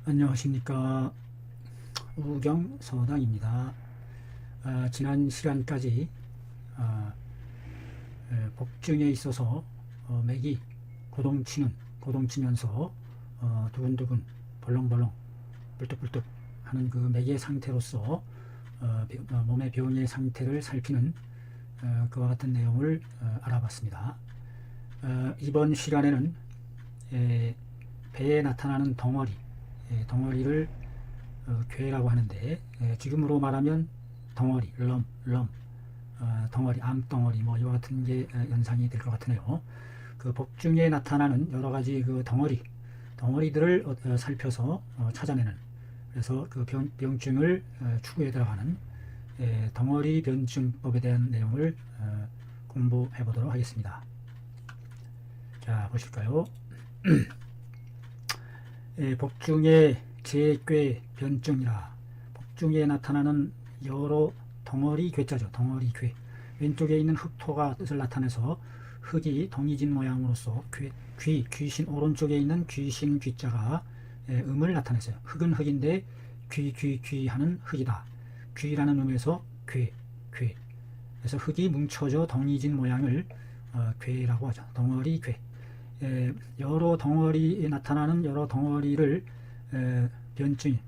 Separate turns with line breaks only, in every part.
안녕하십니까. 우경서당입니다. 지난 시간까지 복증에 있어서 맥이 고동치면서 두근두근 벌렁벌렁 불뚝불뚝 하는 그 맥의 상태로서 몸의 병의 상태를 살피는 그와 같은 내용을 알아봤습니다. 이번 시간에는 배에 나타나는 덩어리를 괴라고 하는데, 지금으로 말하면 덩어리, 덩어리, 암덩어리 뭐 이와 같은 게 연상이 될 것 같으네요. 그 복중에 나타나는 여러 가지 그 덩어리들을 살펴서 찾아내는, 그래서 그 병증을 추구해 들어가는 덩어리 변증법에 대한 내용을 공부해 보도록 하겠습니다. 자, 보실까요? 복중의 재괴 변증이라. 복중에 나타나는 여러 덩어리 괴자죠. 덩어리 괴. 왼쪽에 있는 흑토가 뜻을 나타내서 흑이 덩이진 모양으로서 귀신, 오른쪽에 있는 귀신 귀자가 음을 나타냈어요. 흑은 흑인데 귀 하는 흑이다. 귀라는 음에서 괴. 그래서 흑이 뭉쳐져 덩이진 모양을 괴라고 하죠. 덩어리 괴. 여러 덩어리에 나타나는 여러 덩어리를 변증,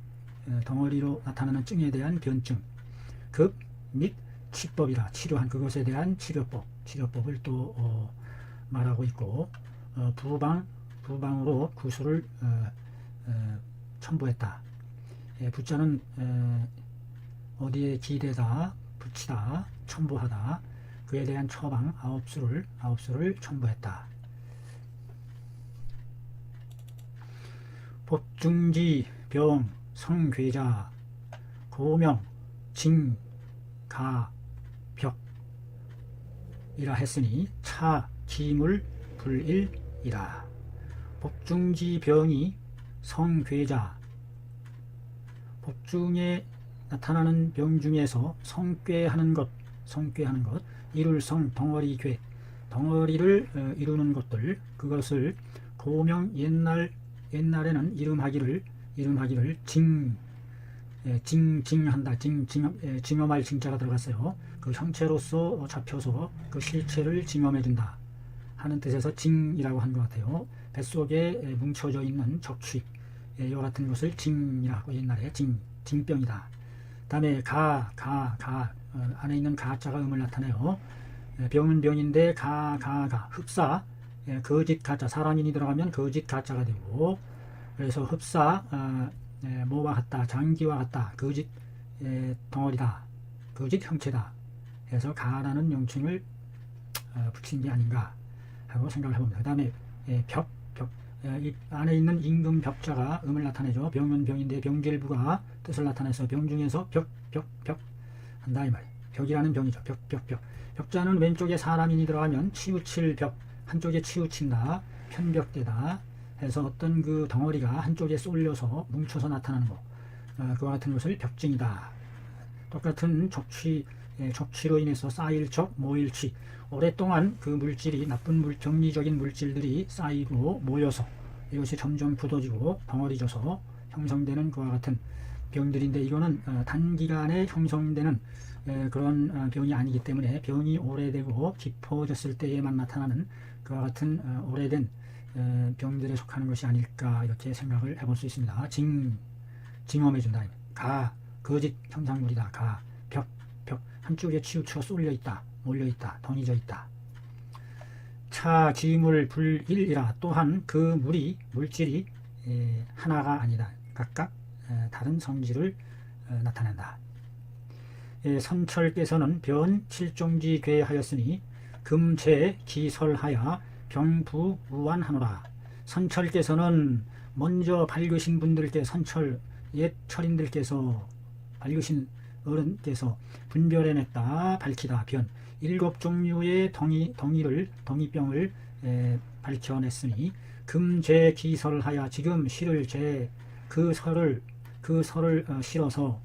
덩어리로 나타나는 증에 대한 변증, 급 및 치법이라, 치료한 그것에 대한 치료법을 또 말하고 있고, 부방으로 구술을 첨부했다. 부자는 어디에 기대다, 붙이다, 첨부하다. 그에 대한 처방 아홉 수를 첨부했다. 복중지 병 성괴자 고명 징 가 벽 이라 했으니 차 기물 불일이라. 복중지 병이 성괴자, 복중에 나타나는 병 중에서 성괴하는 것, 이룰 성 덩어리 괴, 덩어리를 이루는 것들, 그것을 고명 옛날에는 이름하기를 징한다. 징험할 징자가 들어갔어요. 그 형체로서 잡혀서 그 실체를 징험해준다 하는 뜻에서 징이라고 한 것 같아요. 뱃속에 뭉쳐져 있는 적취, 이와 같은 것을 징이라고 옛날에 징병이다. 다음에 안에 있는 가자가 음을 나타내요. 병은 병인데 흡사, 거짓 가자, 사람인이 들어가면 거짓 가자가 되고, 그래서 흡사, 뭐와 같다, 장기와 같다, 거짓 덩어리다, 거짓 형체다 해서 가라는 명칭을 붙인 게 아닌가 하고 생각을 해봅니다. 그 다음에 이 안에 있는 임금 벽자가 음을 나타내죠. 병은 병인데 병질부가 뜻을 나타내서 병 중에서 벽 한다 이 말이에요. 벽이라는 병이죠. 벽자는 왼쪽에 사람인이 들어가면 치우칠 벽, 한쪽에 치우친다, 편벽되다 해서 어떤 그 덩어리가 한쪽에 쏠려서 뭉쳐서 나타나는 것, 그와 같은 것을 벽증이다. 똑같은 적취로 인해서 쌓일 적, 모일 취, 오랫동안 그 물질이 정리적인 물질들이 쌓이고 모여서 이것이 점점 굳어지고 덩어리져서 형성되는 그와 같은 병들인데, 이거는 단기간에 형성되는 그런 병이 아니기 때문에 병이 오래되고 깊어졌을 때에만 나타나는 그와 같은 오래된 병들에 속하는 것이 아닐까, 이렇게 생각을 해볼 수 있습니다. 징험해준다. 거짓 형상물이다. 벽 한쪽에 치우쳐 쏠려있다, 몰려있다, 덩이져 있다. 차 기물 불일이라. 또한 그 물질이 하나가 아니다. 각각 다른 성질을 나타낸다. 선철께서는 변 칠종지 괴하였으니 금제 기설하여 병부우완하노라. 선철께서는 먼저 밝으신 분들께, 옛 철인들께서, 밝으신 어른께서 분별해냈다, 밝히다, 변 7종류의 덩이병을 밝혀냈으니 금제 기설하여, 지금 실을 그 설을 실어서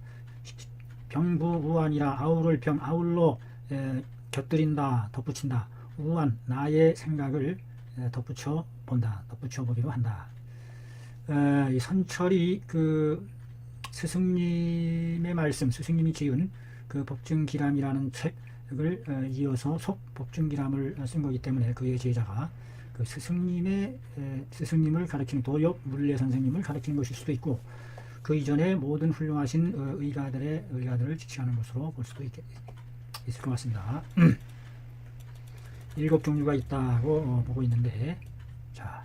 병부우완이라. 아울로 곁들인다, 덧붙인다. 우완, 나의 생각을 덧붙여 보기로 한다. 이 선철이 그 스승님의 말씀, 스승님이 지은 그 법증기람이라는 책을 이어서 속법증기람을 쓴 거기 때문에 그의 제자가 그 스승님을 가르치는 도엽 물례 선생님을 가르치는 것일 수도 있고, 그 이전에 모든 훌륭하신 의가들을 지칭하는 것으로 볼 수도 있을 것 같습니다. 7 종류가 있다고 보고 있는데, 자,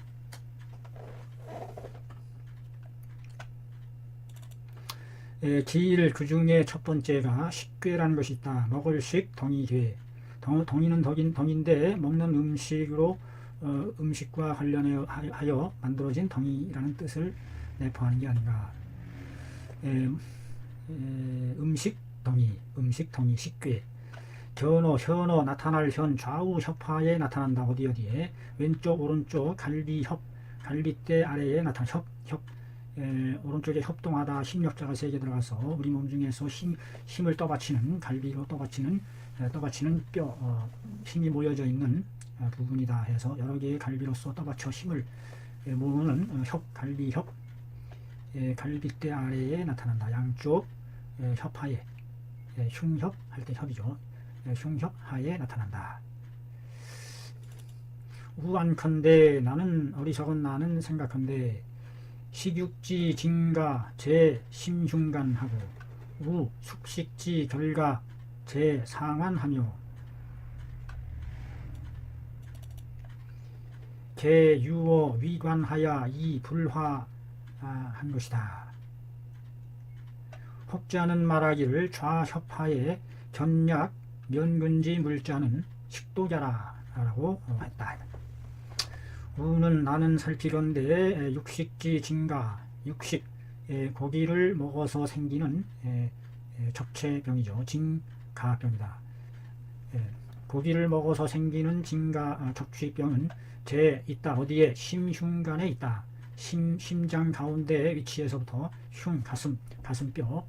기일 그 중에 첫 번째가 식괴라는 것이 있다. 먹을 식 덩이괴. 덩이는 덩인데 먹는 음식으로 음식과 관련하여 만들어진 덩이라는 뜻을 내포하는 게 아닌가. 음식 덩이 식괴. 현어 나타날 현 좌우 협하에 나타난다. 어디에 왼쪽 오른쪽 갈비대 아래에 나타난 협 오른쪽에 협동하다 힘력자가 3개 들어가서 우리 몸 중에서 힘을 떠받치는, 갈비로 떠받치는 뼈, 힘이 모여져 있는 부분이다 해서 여러 개의 갈비로서 떠받쳐 힘을 모으는 갈비대 아래에 나타난다. 양쪽 협하에, 흉협 할 때 협이죠. 흉협 하에 나타난다. 우안컨대 나는 어리석은 나는 생각한데 식육지 징가 제 심흉간하고 우 숙식지 결가 제 상환하며 개 유어 위관하여 이 불화한 것이다. 혹자는 말하기를 좌협하에 견약 면근지 물자는 식도자라 라고 했다. 우는 나는 살피건대 육식지 징가, 육식 고기를 먹어서 생기는 적체병이죠. 징가병이다. 고기를 먹어서 생기는 징가 적취병은 있다. 어디에? 심흉간에 있다. 심장 가운데 위치에서부터 가슴뼈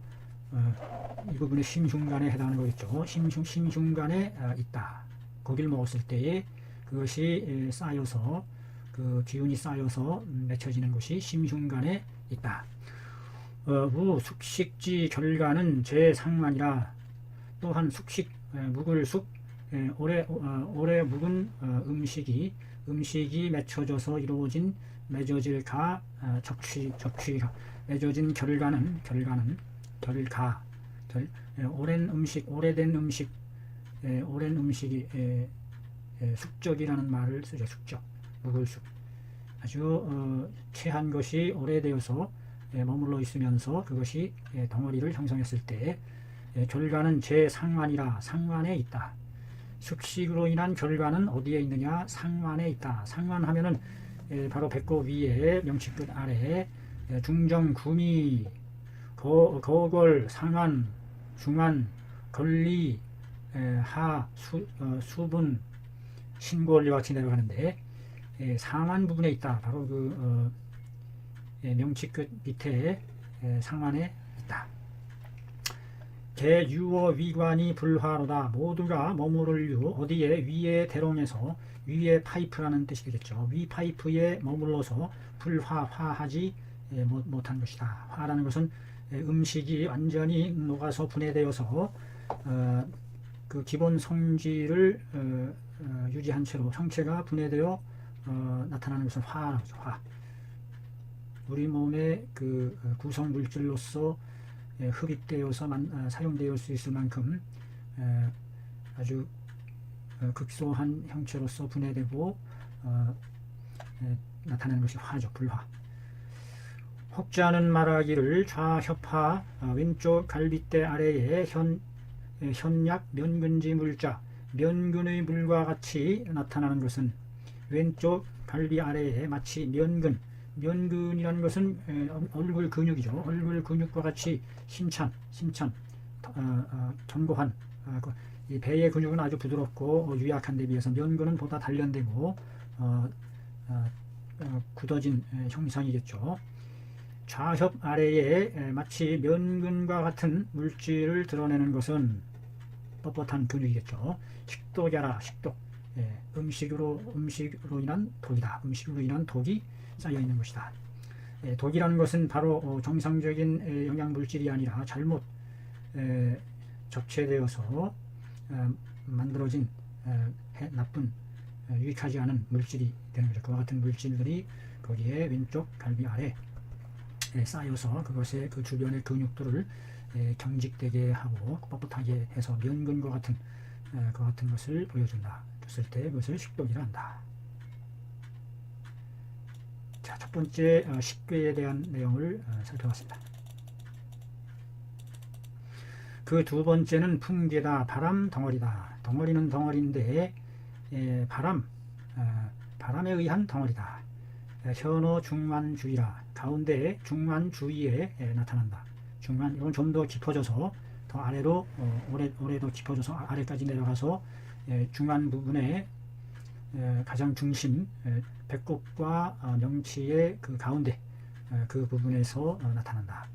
이 부분에 심흉간에 해당하는 거겠죠. 심흉간에 있다. 고기를 먹었을 때에 그것이 쌓여서 그 기운이 쌓여서 맺혀지는 곳이 심흉간에 있다. 우 숙식지 결과는 제 상만이라. 또한 숙식 묵을 숙 오래 묵은 음식이 맺혀져서 이루어진 맺어질 적취가 맺어진 결과는 오랜 음식이 숙적이라는 말을 쓰죠. 숙적, 묵을숙. 아주 체한 것이 오래되어서 머물러 있으면서 그것이 덩어리를 형성했을 때 결과는 제 상환이라. 상환에 있다. 숙식으로 인한 결과는 어디에 있느냐? 상환에 있다. 상환하면은 바로 배꼽 위에 명치끝 아래에 중정, 구미, 거걸, 상환, 중환, 걸리, 수분, 신골리와 같이 내려가는데 상환 부분에 있다. 바로 그 명치끝 밑에 상환에 있다. 개 유어 위관이 불화로다. 모두가 머무를 유 어디에? 위에 대롱에서 위에 파이프라는 뜻이 되겠죠. 위 파이프에 머물러서 화하지 못한 것이다. 화라는 것은 음식이 완전히 녹아서 분해되어서 그 기본 성질을 유지한 채로 형체가 분해되어 나타나는 것은 화라고 하죠. 화. 우리 몸의 그 구성 물질로서 흡입되어서 사용되어 수 있을 만큼 아주 극소한 형체로서 분해되고 나타나는 것이 화죠. 불화. 혹자는 말하기를 좌협하 왼쪽 갈빗대 아래에 현약 면근지 물자 면근의 물과 같이 나타나는 것은 왼쪽 갈비 아래에 마치 면근이라는 것은 얼굴 근육이죠. 얼굴 근육과 같이 힘찬 견고한 이 배의 근육은 아주 부드럽고 유약한 데 비해서 면근은 보다 단련되고 굳어진 형상이겠죠. 좌협 아래에 마치 면근과 같은 물질을 드러내는 것은 뻣뻣한 근육이겠죠. 식도자라. 식도. 음식으로 인한 독이다. 음식으로 인한 독이 쌓여 있는 것이다. 독이라는 것은 바로 정상적인 영양 물질이 아니라 잘못 접체되어서 만들어진 나쁜 유익하지 않은 물질이 되는 거죠. 그와 같은 물질들이 거기에 왼쪽 갈비 아래 쌓여서 그것의 그 주변의 근육들을 경직되게 하고 뻣뻣하게 해서 면근과 같은 그 같은 것을 보여준다. 줬을 때 그것을 식독이라 한다. 자, 첫 번째 식괴에 대한 내용을 살펴봤습니다. 그 두 번째는 풍계다. 바람 덩어리다. 덩어리는 덩어리인데 바람에 의한 덩어리다. 현어 중만주의라. 가운데 중만주의에 나타난다. 중만, 이건 좀 더 깊어져서 더 아래로 오래 더 깊어져서 아래까지 내려가서 중간 부분에 가장 중심 배꼽과 명치의 그 가운데 그 부분에서 나타난다.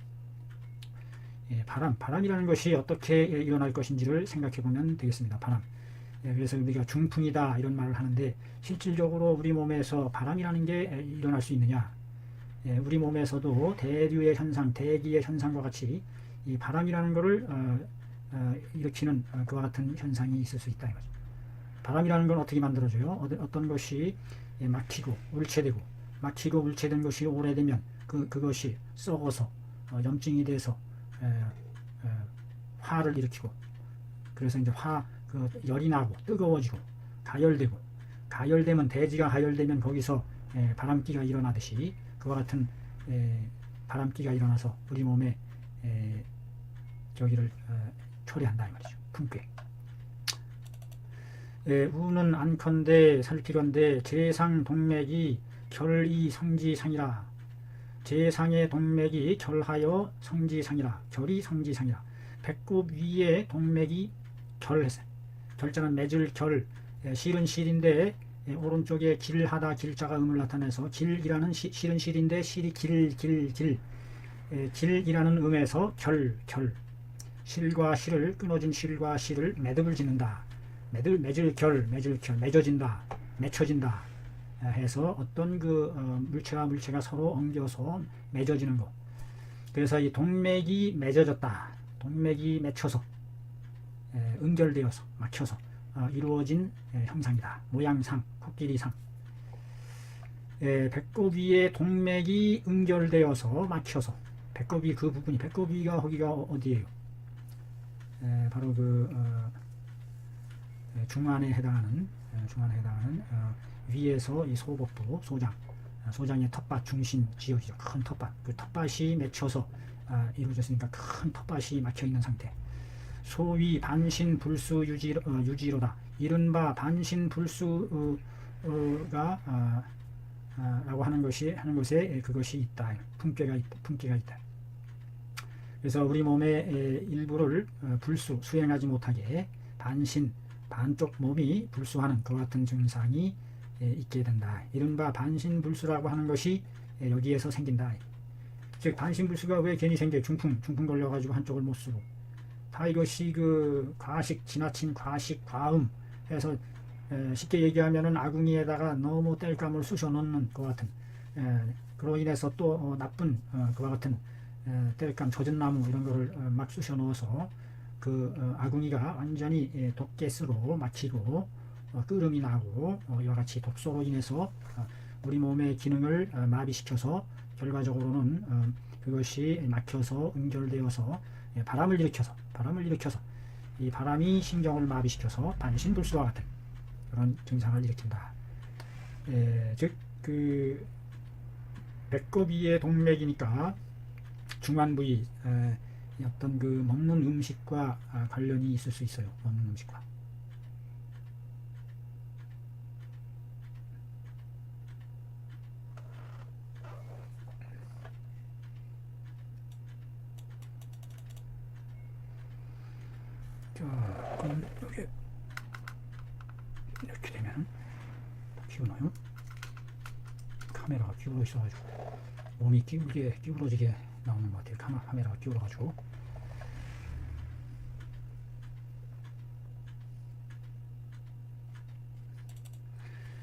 바람이라는 것이 어떻게 일어날 것인지를 생각해 보면 되겠습니다. 바람. 그래서 우리가 중풍이다 이런 말을 하는데 실질적으로 우리 몸에서 바람이라는 게 일어날 수 있느냐? 우리 몸에서도 대류의 현상, 대기의 현상과 같이 이 바람이라는 것을 일으키는 그와 같은 현상이 있을 수 있다 이거죠. 바람이라는 건 어떻게 만들어져요? 어떤 것이 막히고 울체된 것이 오래되면 그것이 썩어서 염증이 돼서 화를 일으키고, 그래서 이제 열이 나고 뜨거워지고 가열되면 대지가 가열되면 거기서 바람기가 일어나듯이 그와 같은 바람기가 일어나서 우리 몸에 저기를 초래한다 이 말이죠. 풍괴. 우는 안컨대 살피건대 제상 동맥이 결이 성지상이라. 제상의 동맥이 결하여 성지상이라. 결이 성지상이라. 배꼽 위에 동맥이 결했어요. 결자는 맺을 결, 실은 실인데 오른쪽에 길하다 길자가 음을 나타내서 길이라는 실은 실인데 실이 길이라는 음에서 결 실과 실을 끊어진 실과 실을 매듭을 짓는다. 맺을 결 맺어진다 맺혀진다 해서 어떤 그 물체가 서로 엉겨서 맺어지는 것. 그래서 이 동맥이 맺어졌다. 동맥이 맺혀서 응결되어서 막혀서 이루어진 형상이다. 모양상, 코끼리상. 배꼽 위에 동맥이 응결되어서 막혀서 배꼽 위 그 부분이 배꼽 위가 거기가 어디예요? 바로 그 중안에 해당하는 위에서 이 소복부 소장의 텃밭 중심 지역이죠. 큰 텃밭. 그 텃밭이 맺혀서 이루어졌으니까 큰 텃밭이 막혀 있는 상태. 소위 반신불수 유지로다. 이른바 반신불수가 라고 하는 것에 그것이 있다. 품격가 있다. 그래서 우리 몸의 일부를 수행하지 못하게 반쪽 몸이 불수하는 그 같은 증상이 있게 된다. 이른바 반신불수라고 하는 것이 여기에서 생긴다. 즉 반신불수가 왜 괜히 생겨요? 중풍 걸려가지고 한쪽을 못 쓰고. 다 이것이 그 지나친 과식, 과음 해서 쉽게 얘기하면은 아궁이에다가 너무 땔감을 쑤셔 넣는 것 같은 그로 인해서 또 나쁜 그와 같은 땔감, 젖은 나무 이런 거를 막 쑤셔 넣어서 그 아궁이가 완전히 독가스로 막히고 끓음이 나고 이와 같이 독소로 인해서 우리 몸의 기능을 마비시켜서 결과적으로는 그것이 막혀서 응결되어서 바람을 일으켜서 이 바람이 신경을 마비시켜서 반신불수와 같은 그런 증상을 일으킨다. 즉 그 배꼽 위의 동맥이니까 중안 부위 어떤 그 먹는 음식과 관련이 있을 수 있어요. 먹는 음식과. 자, 그럼 여기 이렇게 되면 기울어요. 카메라가 기울어 있어가지고 몸이 기울어지게 나오는 것 같아요. 카메라가 기울어가지고.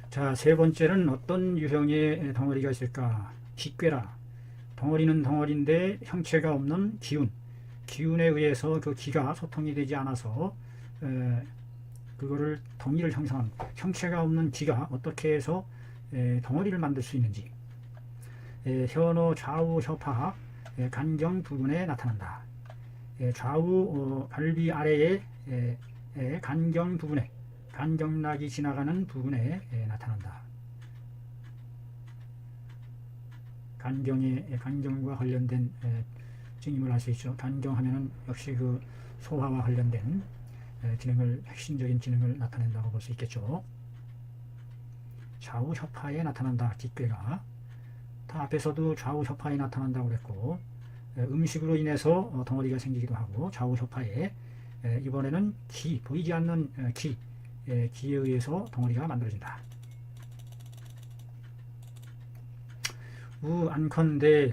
자, 세 번째는 어떤 유형의 덩어리가 있을까? 식괴라. 덩어리는 덩어리인데 형체가 없는 기운에 의해서 그 기가 소통이 되지 않아서 그거를 덩이를 형성한 형체가 없는 기가 어떻게 해서 덩어리를 만들 수 있는지 현호 좌우 협하 간경 부분에 나타난다. 좌우 갈비 아래에 간경 부분에 간경락이 지나가는 부분에 나타난다. 간경과 관련된 증임을 할 수 있죠. 간경하면은 역시 그 소화와 관련된 핵심적인 기능을 나타낸다고 볼 수 있겠죠. 좌우 협하에 나타난다. 기괴가 다 앞에서도 좌우 협하에 나타난다고 그랬고 음식으로 인해서 덩어리가 생기기도 하고 좌우 협하에 이번에는 보이지 않는 기에 의해서 덩어리가 만들어진다. 안컨대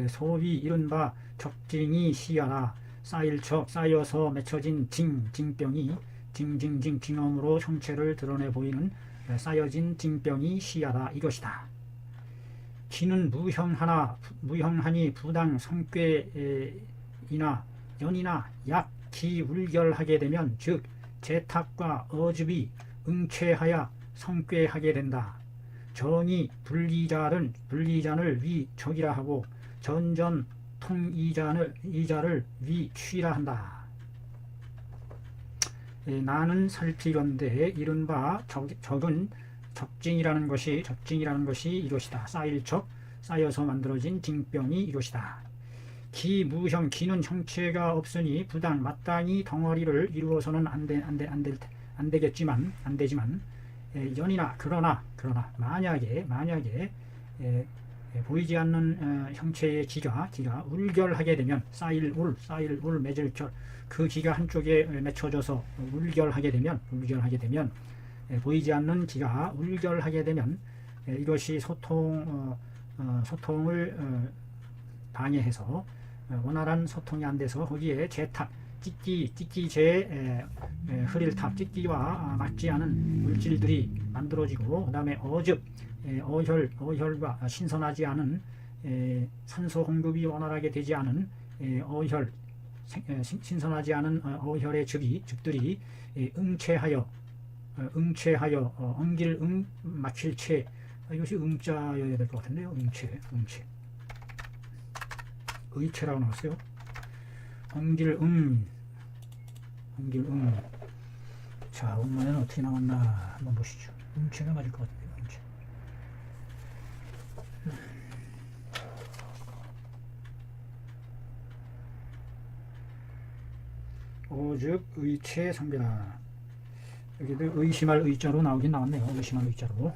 소위 이른바 적징이 시야라 쌓일척 쌓여서 맺혀진 징병이 징엄으로 형체를 드러내 보이는 쌓여진 징병이 시야라 이것이다. 기는 무형하니 부당 성꾀이나 연이나 약기 울결하게 되면 즉 재탁과 어즙이 응체하여 성꾀하게 된다. 정이 분리잔을 위 적이라 하고 전전 통이자를 위 취라 한다. 나는 살피건대 이른바 적은 적징이라는 것이 이것이다. 쌓일척 쌓여서 만들어진 징병이 이것이다. 기무형 기는 형체가 없으니 부당 마땅히 덩어리를 이루어서는 안 되지만 연이나 그러나 만약에 보이지 않는 형체의 기가 울결하게 되면 쌓일 울 맺을 결 그 기가 한쪽에 맺혀져서 울결하게 되면 보이지 않는 기가 울결하게 되면 이것이 소통을 방해해서 원활한 소통이 안 돼서 거기에 재탁 찍기제 흐릴탑 찍기와 맞지 않은 물질들이 만들어지고 그 다음에 어즙 어혈과 신선하지 않은 산소 공급이 원활하게 되지 않은 신선하지 않은 어혈의 즙들이 응체하여 엉길 막힐체 이것이 응자여야 될 것 같은데요. 응체 의체라고 나왔어요. 엉길 자, 원문에는 어떻게 나왔나 한번 보시죠. 응체가 맞을 것 같은데요. 응체. 오즉 의체 성별아. 여기도 의심할 의자로 나오긴 나왔네요. 의심할 의자로.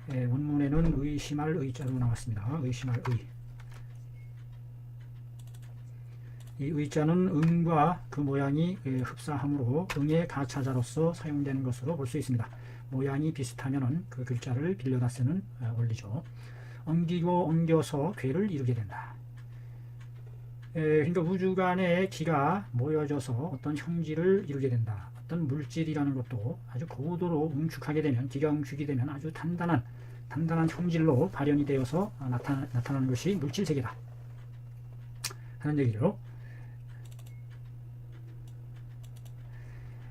원문에는 의심할 의자로 나왔습니다. 의심할 의. 이 의자는 응과 그 모양이 흡사하므로 응의 가차자로서 사용되는 것으로 볼 수 있습니다. 모양이 비슷하면 그 글자를 빌려다 쓰는 원리죠. 엉기고 엉겨서 괴를 이루게 된다. 그러니까 우주간에 기가 모여져서 어떤 형질을 이루게 된다. 어떤 물질이라는 것도 아주 고도로 응축하게 되면, 기가 응축이 되면 아주 단단한 형질로 발현이 되어서 나타나는 것이 물질세계다 하는 얘기죠.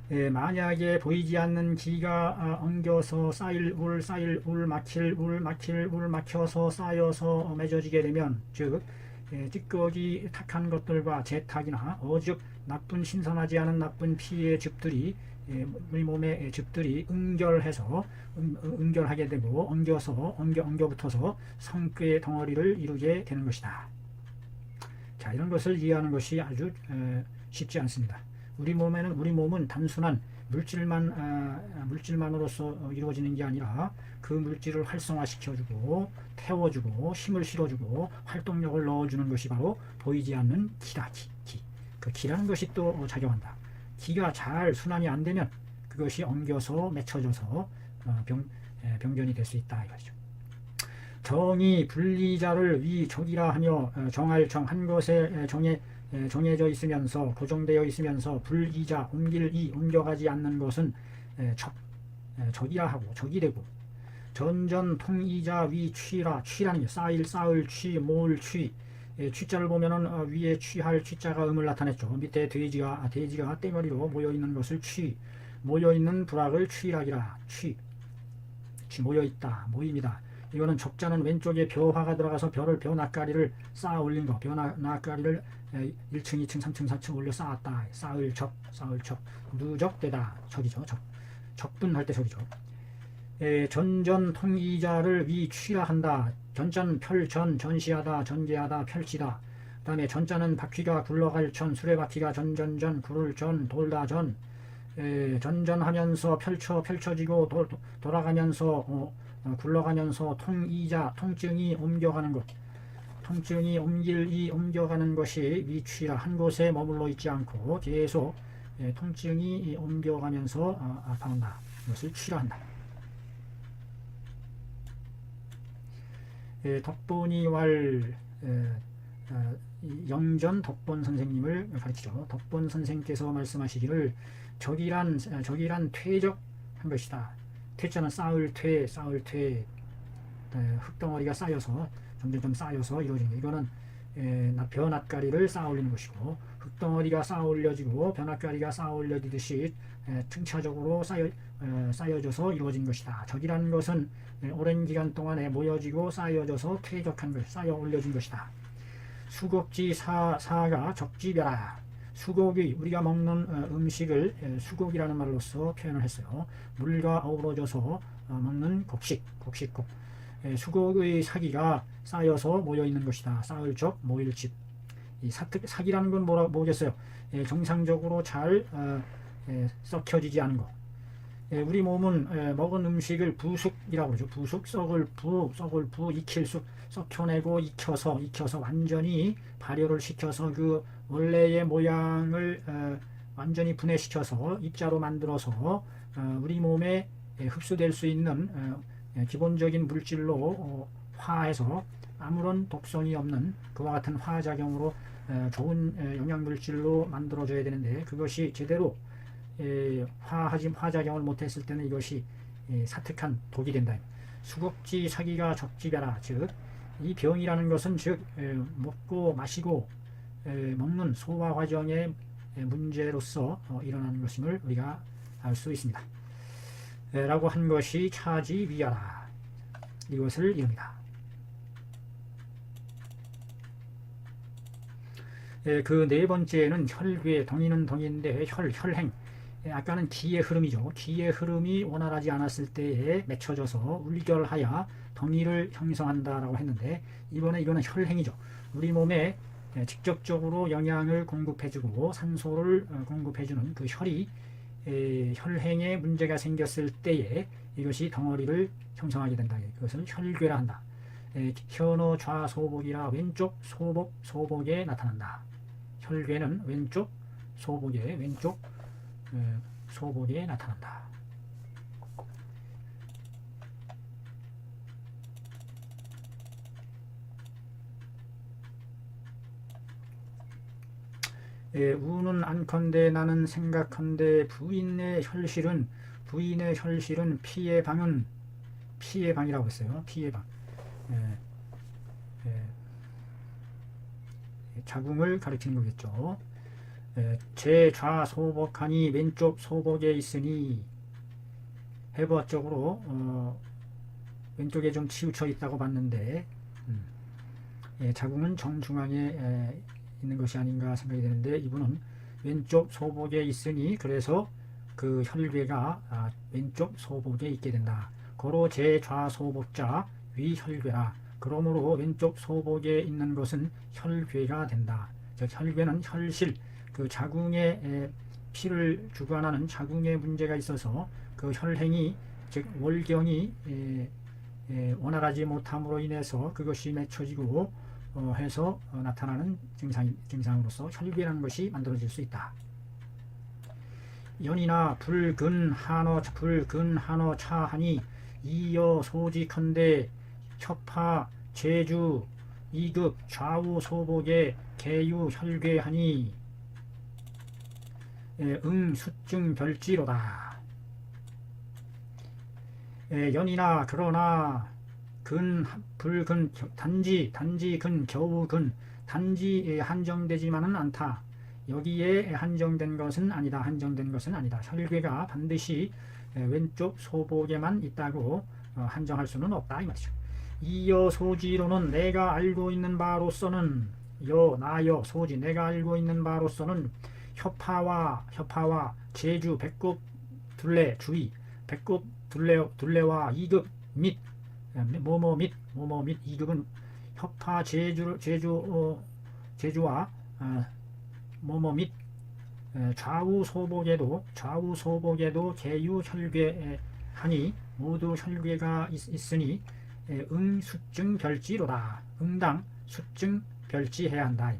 만약에 보이지 않는 기가 엉겨서 쌓일 울 막혀서 쌓여서 맺어지게 되면, 즉 찌꺼기 탁한 것들과 재탁이나 어즉 나쁜 신선하지 않은 나쁜 피의 즙들이 우리 몸의 즙들이 응결하게 되고 엉겨 붙어서 성괴 덩어리를 이루게 되는 것이다. 자, 이런 것을 이해하는 것이 아주 쉽지 않습니다. 우리 몸은 단순한 물질만으로서 이루어지는 게 아니라 그 물질을 활성화시켜주고 태워주고 힘을 실어주고 활동력을 넣어주는 것이 바로 보이지 않는 기다. 그 기라는 것이 또 작용한다. 기가 잘 순환이 안 되면 그것이 엉겨서 맺혀져서 병변이 될 수 있다 이거죠. 정이 분리자를 위적이라 하며 정할 정 한 것에 정해져 있으면서 고정되어 있으면서 옮겨가지 않는 것은 적이라 하고 적이 되고, 전전 통이자 위 취라. 취라는 게 쌓일 쌓을 취 모을 취. 취자를 보면은 위에 취할 취자가 음을 나타냈죠. 밑에 돼지가 떼머리로 모여 있는 것을 취, 모여 있는 부락을 취락이라. 취 모여 있다, 모임이다. 이거는 적자는 왼쪽에 벼화가 들어가서 벼 낫가리를 쌓아 올린 거. 벼 낫가리를 1층, 2층, 3층, 4층 올려 쌓았다. 쌓을 적. 누적되다. 적이죠. 적분할 때 적이죠. 전전 통이자를 위 취라 한다. 전자는 전시하다, 전개하다, 펼치다. 그 다음에 전자는 바퀴가 굴러갈 전, 수레바퀴가 전전전, 구를 전, 돌다 전. 전전하면서 펼쳐지고 돌아가면서 굴러가면서 통이자, 통증이 옮겨가는 것. 통증이 옮겨가는 것이 위취라. 한 곳에 머물러 있지 않고 계속 통증이 옮겨가면서 아파한다. 이것을 취라 한다. 덕본이왈 영전 덕본 선생님을 가르치죠. 덕본 선생께서 말씀하시기를 적이란 퇴적한 것이다. 퇴자는 쌓을 퇴 흙덩어리가 쌓여서 점점 쌓여서 이루어진 것. 이거는 벼 낫가리를 쌓아 올리는 것이고, 흙덩어리가 쌓아 올려지고 벼 낫가리가 쌓아 올려지듯이 층차적으로 쌓여져서 이루어진 것이다. 적이라는 것은 오랜 기간 동안에 모여지고 쌓여져서 퇴적한 것, 쌓여 올려진 것이다. 수곡지 사가 적지벼라. 수곡이 우리가 먹는 음식을 수곡이라는 말로서 표현을 했어요. 물과 어우러져서 먹는 곡식국. 수곡의 사기가 쌓여서 모여 있는 것이다. 쌓을 적, 모일 집. 이 사기라는 건 뭐겠어요? 정상적으로 잘 썩혀지지 않은 것. 우리 몸은 먹은 음식을 부숙이라고 그러죠. 부숙, 썩을 부, 익힐 쑥, 썩혀내고 익혀서 완전히 발효를 시켜서 그 원래의 모양을 완전히 분해시켜서 입자로 만들어서 우리 몸에 흡수될 수 있는 기본적인 물질로 화해서 아무런 독성이 없는 그와 같은 화작용으로 좋은 영양물질로 만들어줘야 되는데, 그것이 제대로 화작용을 못했을 때는 이것이 사특한 독이 된다. 수곡지 사기가 적지벼라. 즉, 이 병이라는 것은 즉 먹고 마시고 먹는 소화 과정의 문제로서 일어나는 것임을 우리가 알 수 있습니다. 라고 한 것이 차지 위하라. 이것을 이릅니다. 그 네 번째는 혈괴. 덩이는 덩인데 혈행. 아까는 기의 흐름이죠. 기의 흐름이 원활하지 않았을 때에 맺혀져서 울결하여 덩이를 형성한다라고 했는데, 이번에 이거는 혈행이죠. 우리 몸에 직접적으로 영양을 공급해주고 산소를 공급해주는 그 혈이 혈행에 문제가 생겼을 때에 이것이 덩어리를 형성하게 된다. 그것을 혈괴라 한다. 현어 좌소복이라 왼쪽 소복에 나타난다. 혈괴는 왼쪽 소복에 나타난다. 우는 안컨대 나는 생각컨대 부인의 혈실은 피의 방이라고 했어요. 피의 방. 자궁을 가리키는 거겠죠. 제좌소복하니 왼쪽 소복에 있으니, 해부학적으로 왼쪽에 좀 치우쳐 있다고 봤는데 자궁은 정중앙에 있는 것이 아닌가 생각이 되는데, 이분은 왼쪽 소복에 있으니 그래서 그 혈괴가 왼쪽 소복에 있게 된다. 고로 제좌소복자 위혈괴라. 그러므로 왼쪽 소복에 있는 것은 혈괴가 된다. 즉 혈괴는 혈실, 그 자궁에 피를 주관하는 자궁에 문제가 있어서 그 혈행이, 즉 월경이 원활하지 못함으로 인해서 그것이 맺혀지고 해서 나타나는 증상으로서 혈괴라는 것이 만들어질 수 있다. 연이나 불근한어 차하니 이여 소지컨대 협파 제주 이급 좌우 소복에 개유 혈괴하니 수증 별지로다. 연이나 그러나 근 불근 단지 근 겨우 근 단지 한정되지만은 않다. 여기에 한정된 것은 아니다. 한정된 것은 아니다. 혈괴가 반드시 왼쪽 소복에만 있다고 한정할 수는 없다 이 말이죠. 이여 소지로는 내가 알고 있는 바로서는 나여 소지 내가 알고 있는 바로서는 협파와 제주 배꼽 둘레 주의 배꼽 둘레와 이급 및 뭐뭐 및 이급은 협파 제주와 뭐뭐 및 좌우 소복에도 계유 혈괴하니 모두 혈괴가 있으니 수증 별지로다. 응당 수증 별지해야 한다.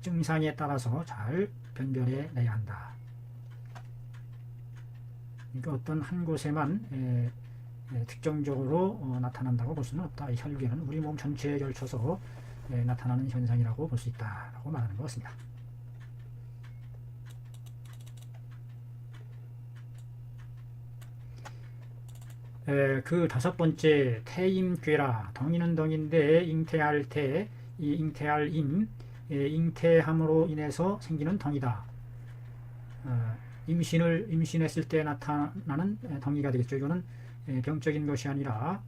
증상에 따라서 잘 변별해 내야 한다. 그러니까 어떤 한 곳에만 특정적으로 나타난다고 볼 수는 없다. 이 혈괴는 우리 몸 전체에 걸쳐서 나타나는 현상이라고 볼 수 있다라고 말하는 것 같습니다. 그 다섯 번째 태임괴라. 덩이는 덩인데 잉태할 태, 이 잉태할 잉태함으로 인해서 생기는 덩이다. 임신했을 때 나타나는 덩이가 되겠죠. 이거는 병적인 것이 아니라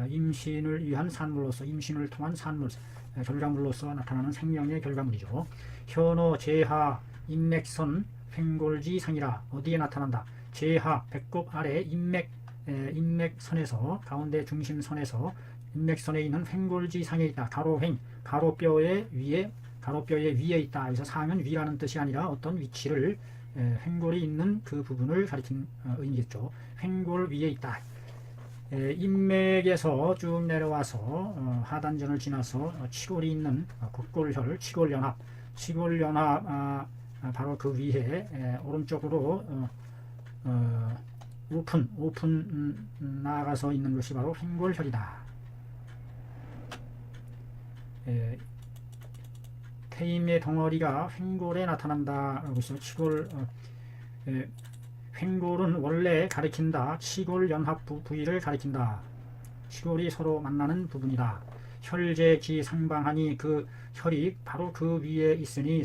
임신을 위한 산물로서 임신을 통한 산물 결과물로서 나타나는 생명의 결과물이죠. 현어 제하 인맥선 횡골지상이라. 어디에 나타난다. 제하 배꼽 아래 인맥선에서 가운데 중심선에서 인맥선에 있는 횡골지상에 있다. 가로뼈의 위에 있다. 그래서 상은 위라는 뜻이 아니라 어떤 위치를 횡골이 있는 그 부분을 가리킨 의미겠죠. 횡골 위에 있다. 인맥에서 쭉 내려와서 하단전을 지나서 치골이 있는 곡골혈, 치골연합 바로 그 위에 오른쪽으로 오픈 나아가서 있는 것이 바로 횡골혈이다. 태임의 덩어리가 횡골에 나타난다라고 해서 횡골은 원래 가리킨다. 치골 연합 부위를 가리킨다. 치골이 서로 만나는 부분이다. 혈제기 상방하니 그 혈이 바로 그 위에 있으니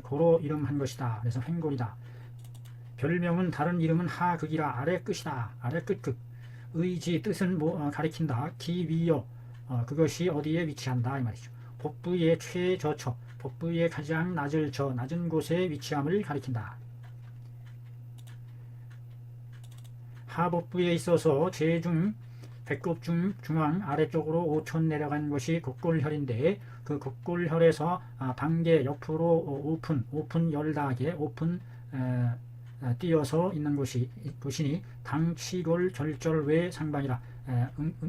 고로 이름한 것이다. 그래서 횡골이다. 별명은 다른 이름은 하극이라. 아래 끝이다. 아래 끝극. 의지 뜻은 가리킨다. 기위여 그것이 어디에 위치한다 이 말이죠. 복부의 최저처 복부의 가장 낮은 곳에 위치함을 가리킨다. 하복부에 있어서 제중 배꼽 중앙 아래쪽으로 5촌 내려간 것이 곡골혈인데 그 곡골혈에서 반개 옆으로 오픈 열다하게 띄어서 있는 곳이니 당치골 절절 외 상방이라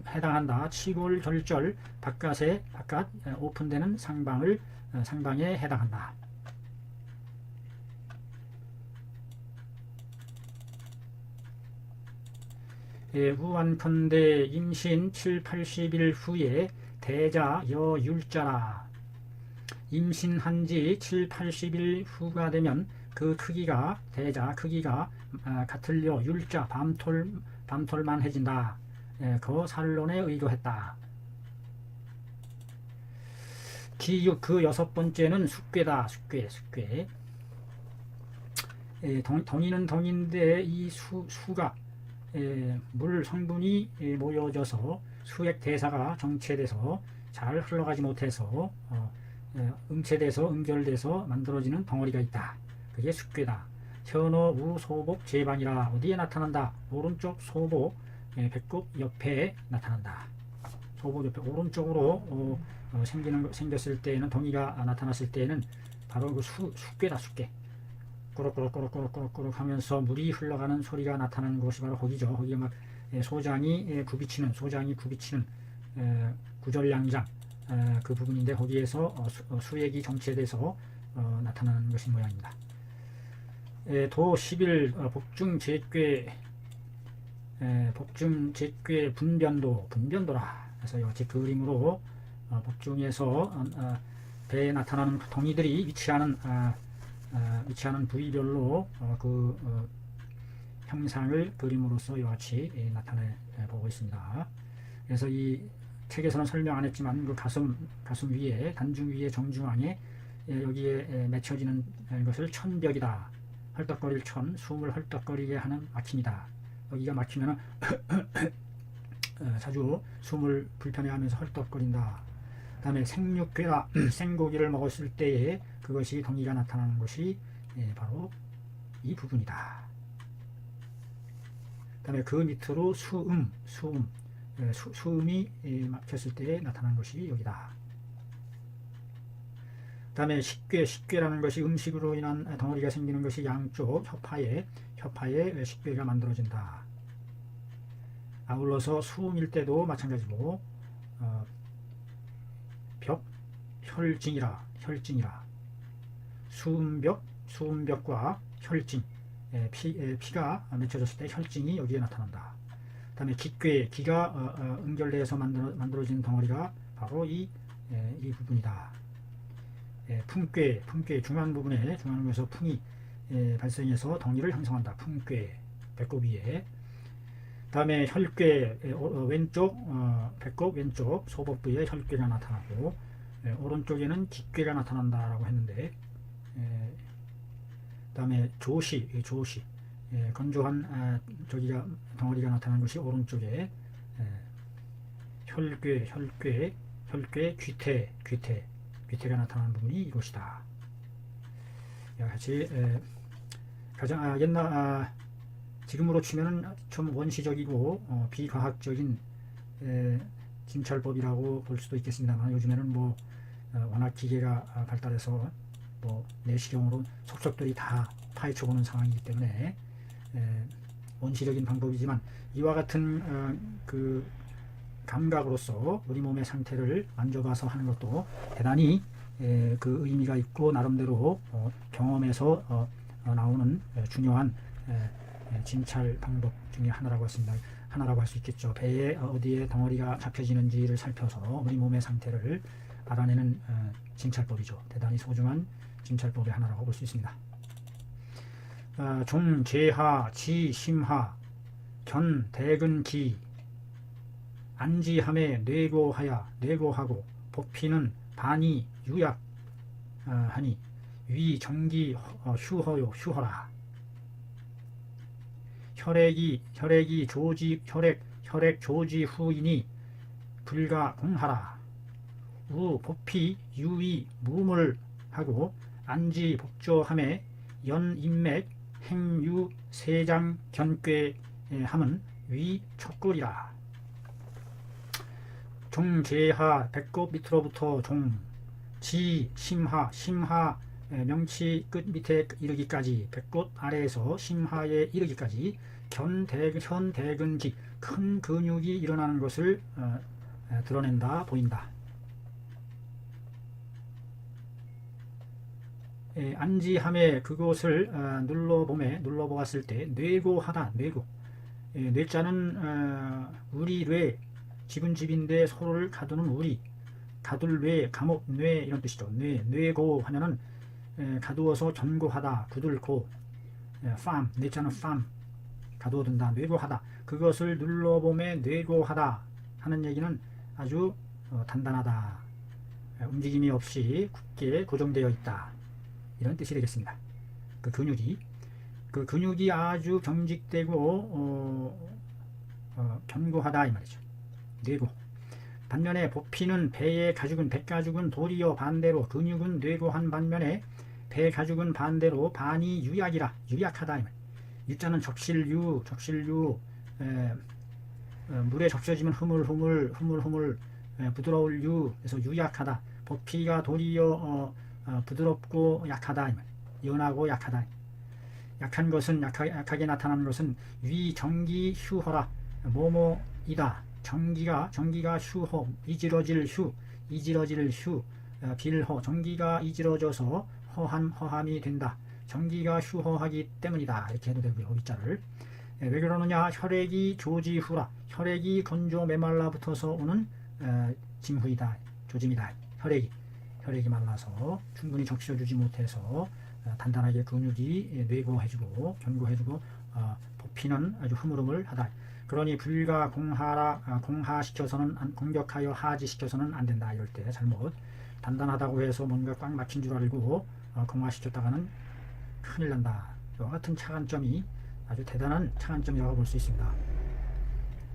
해당한다. 치골 절절 바깥 오픈되는 상방에 해당한다. 후한컨대 임신 7, 80일 후에 대자 여율자라. 임신한 지 7, 80일 후가 되면 그 크기가 같을려 율자 밤톨만해진다. 그 살론에 의거했다. 기육 그 여섯 번째는 숙괴다. 숙괴. 덩이는 덩인데 이 수가 물 성분이 모여져서 수액 대사가 정체돼서 잘 흘러가지 못해서 응결돼서 만들어지는 덩어리가 있다. 그게 숙괴다. 현어 우소복 제방이라. 어디에 나타난다. 오른쪽 소복 배꼽 옆에 나타난다. 소복 옆에 오른쪽으로 생겼을 때에는 덩이가 나타났을 때에는 바로 그 숙괴다. 숙괴. 꾸럭꾸럭 하면서 물이 흘러가는 소리가 나타나는 곳이 바로 거기죠. 거기에 막 소장이 굽이치는 구절양장 그 부분인데 거기에서 수액이 정체돼서 나타나는 것인 모양입니다. 도 10일 복중 제괴 분변도라. 그래서 이렇게 그림으로 복중에서 배에 나타나는 덩이들이 위치하는 부위별로 형상을 그림으로써 이와 같이 나타내 보고 있습니다. 그래서 이 책에서는 설명 안 했지만 그 가슴 위에 단중 위에 정중앙에 여기에 맺혀지는 것을 천벽이다. 헐떡거릴 천, 숨을 헐떡거리게 하는 막힘이다. 여기가 막히면 자주 숨을 불편해하면서 헐떡거린다. 그 다음에 생육괴라 생고기를 먹었을 때에 그것이 덩이가 나타나는 것이 바로 이 부분이다. 그 다음에 그 밑으로 수음이 막혔을 때에 나타나는 것이 여기다. 그 다음에 식괴라는 것이 음식으로 인한 덩어리가 생기는 것이 양쪽 혀파에 식괴가 만들어진다. 아울러서 수음일 때도 마찬가지고 혈징이라 수음벽과 혈징 피가 맺혀졌을 때 혈징이 여기에 나타난다. 그 다음에 기가 응결내에서 만들어진 덩어리가 바로 이 부분이다. 풍괴 중앙부에서 풍이 발생해서 덩이를 형성한다. 풍괴 배꼽 위에. 다음에 혈괴 왼쪽 배꼽 왼쪽 소복부에 혈괴가 나타나고 오른쪽에는 기괴가 나타난다라고 했는데 다음에 조시 건조한 저기가 덩어리가 나타나는 것이 오른쪽에 혈괴 귀태가 나타나는 부분이 이곳이다. 같이 가장 옛날 지금으로 치면은 좀 원시적이고 비과학적인 진찰법이라고 볼 수도 있겠습니다만 요즘에는 뭐 워낙 기계가 발달해서 뭐 내시경으로 속속들이 다 파헤쳐보는 상황이기 때문에 원시적인 방법이지만 이와 같은 그 감각으로서 우리 몸의 상태를 만져봐서 하는 것도 대단히 그 의미가 있고 나름대로 경험에서 나오는 중요한 진찰 방법 중에 하나라고 할 수 있겠죠. 배에 어디에 덩어리가 잡혀지는지를 살펴서 우리 몸의 상태를 알아내는 진찰법이죠. 대단히 소중한 진찰법의 하나라고 볼 수 있습니다. 종, 제하, 지, 심하, 견, 대근, 기, 안지함에 뇌고하고 복피는 반이 유약하니 위, 정기, 휴허라. 혈액 조지 후이니 불가 공하라. 우 복피 유위 무물하고 안지 복조함에 연 인맥 행유 세장 견괴 함은 위 척골이라. 종제하 배꼽 밑으로부터 종, 지 심하 명치 끝 밑에 이르기까지 배꼽 아래에서 심하에 이르기까지 현 대근기 큰 근육이 일어나는 것을 드러낸다 보인다. 안지함에 그곳을 눌러보았을 때 뇌고하다. 뇌자는 우리 뇌 지분집인데 서로를 가두는 우리 가둘 뇌 감옥 뇌 이런 뜻이죠. 뇌고 하면은 가두어서 견고하다 구들고 뇌자는 가두어둔다. 뇌고하다. 그것을 눌러봄에 뇌고하다 하는 얘기는 아주 단단하다. 움직임이 없이 굳게 고정되어 있다. 이런 뜻이 되겠습니다. 그 근육이 아주 경직되고 견고하다 이 말이죠. 뇌고. 반면에 복피는 백가죽은 도리어 반대로 근육은 뇌고한 반면에 배가죽은 반대로 반이 유약하다 이 말. 유자는 적실유 물에 적셔지면 흐물흐물 부드러울 유 그래서 유약하다. 복피가 도리어 부드럽고 약하다 이 말. 연하고 약하다. 약한 것은 약하게 나타나는 것은 위 정기 휴허라 뭐뭐이다. 정기가 휴허 이지러질 휴 빌허 정기가 이지러져서 허함이 된다. 정기가 휴허하기 때문이다. 이렇게 해도 되고요. 위자를 왜 그러느냐. 혈액이 조지후라. 혈액이 건조 메말라 붙어서 오는 징후이다. 조짐이다. 혈액이 말라서 충분히 적셔주지 못해서 단단하게 근육이 뇌고해주고 견고해주고 복피는 아주 흐물흐물하다. 그러니 불가 공하시켜서는 공격하여 하지시켜서는 안 된다. 이럴 때 잘못. 단단하다고 해서 뭔가 꽉 막힌 줄 알고 공하시켰다가는 큰일 난다. 이와 같은 차관점이 아주 대단한 차관점이라고 볼 수 있습니다.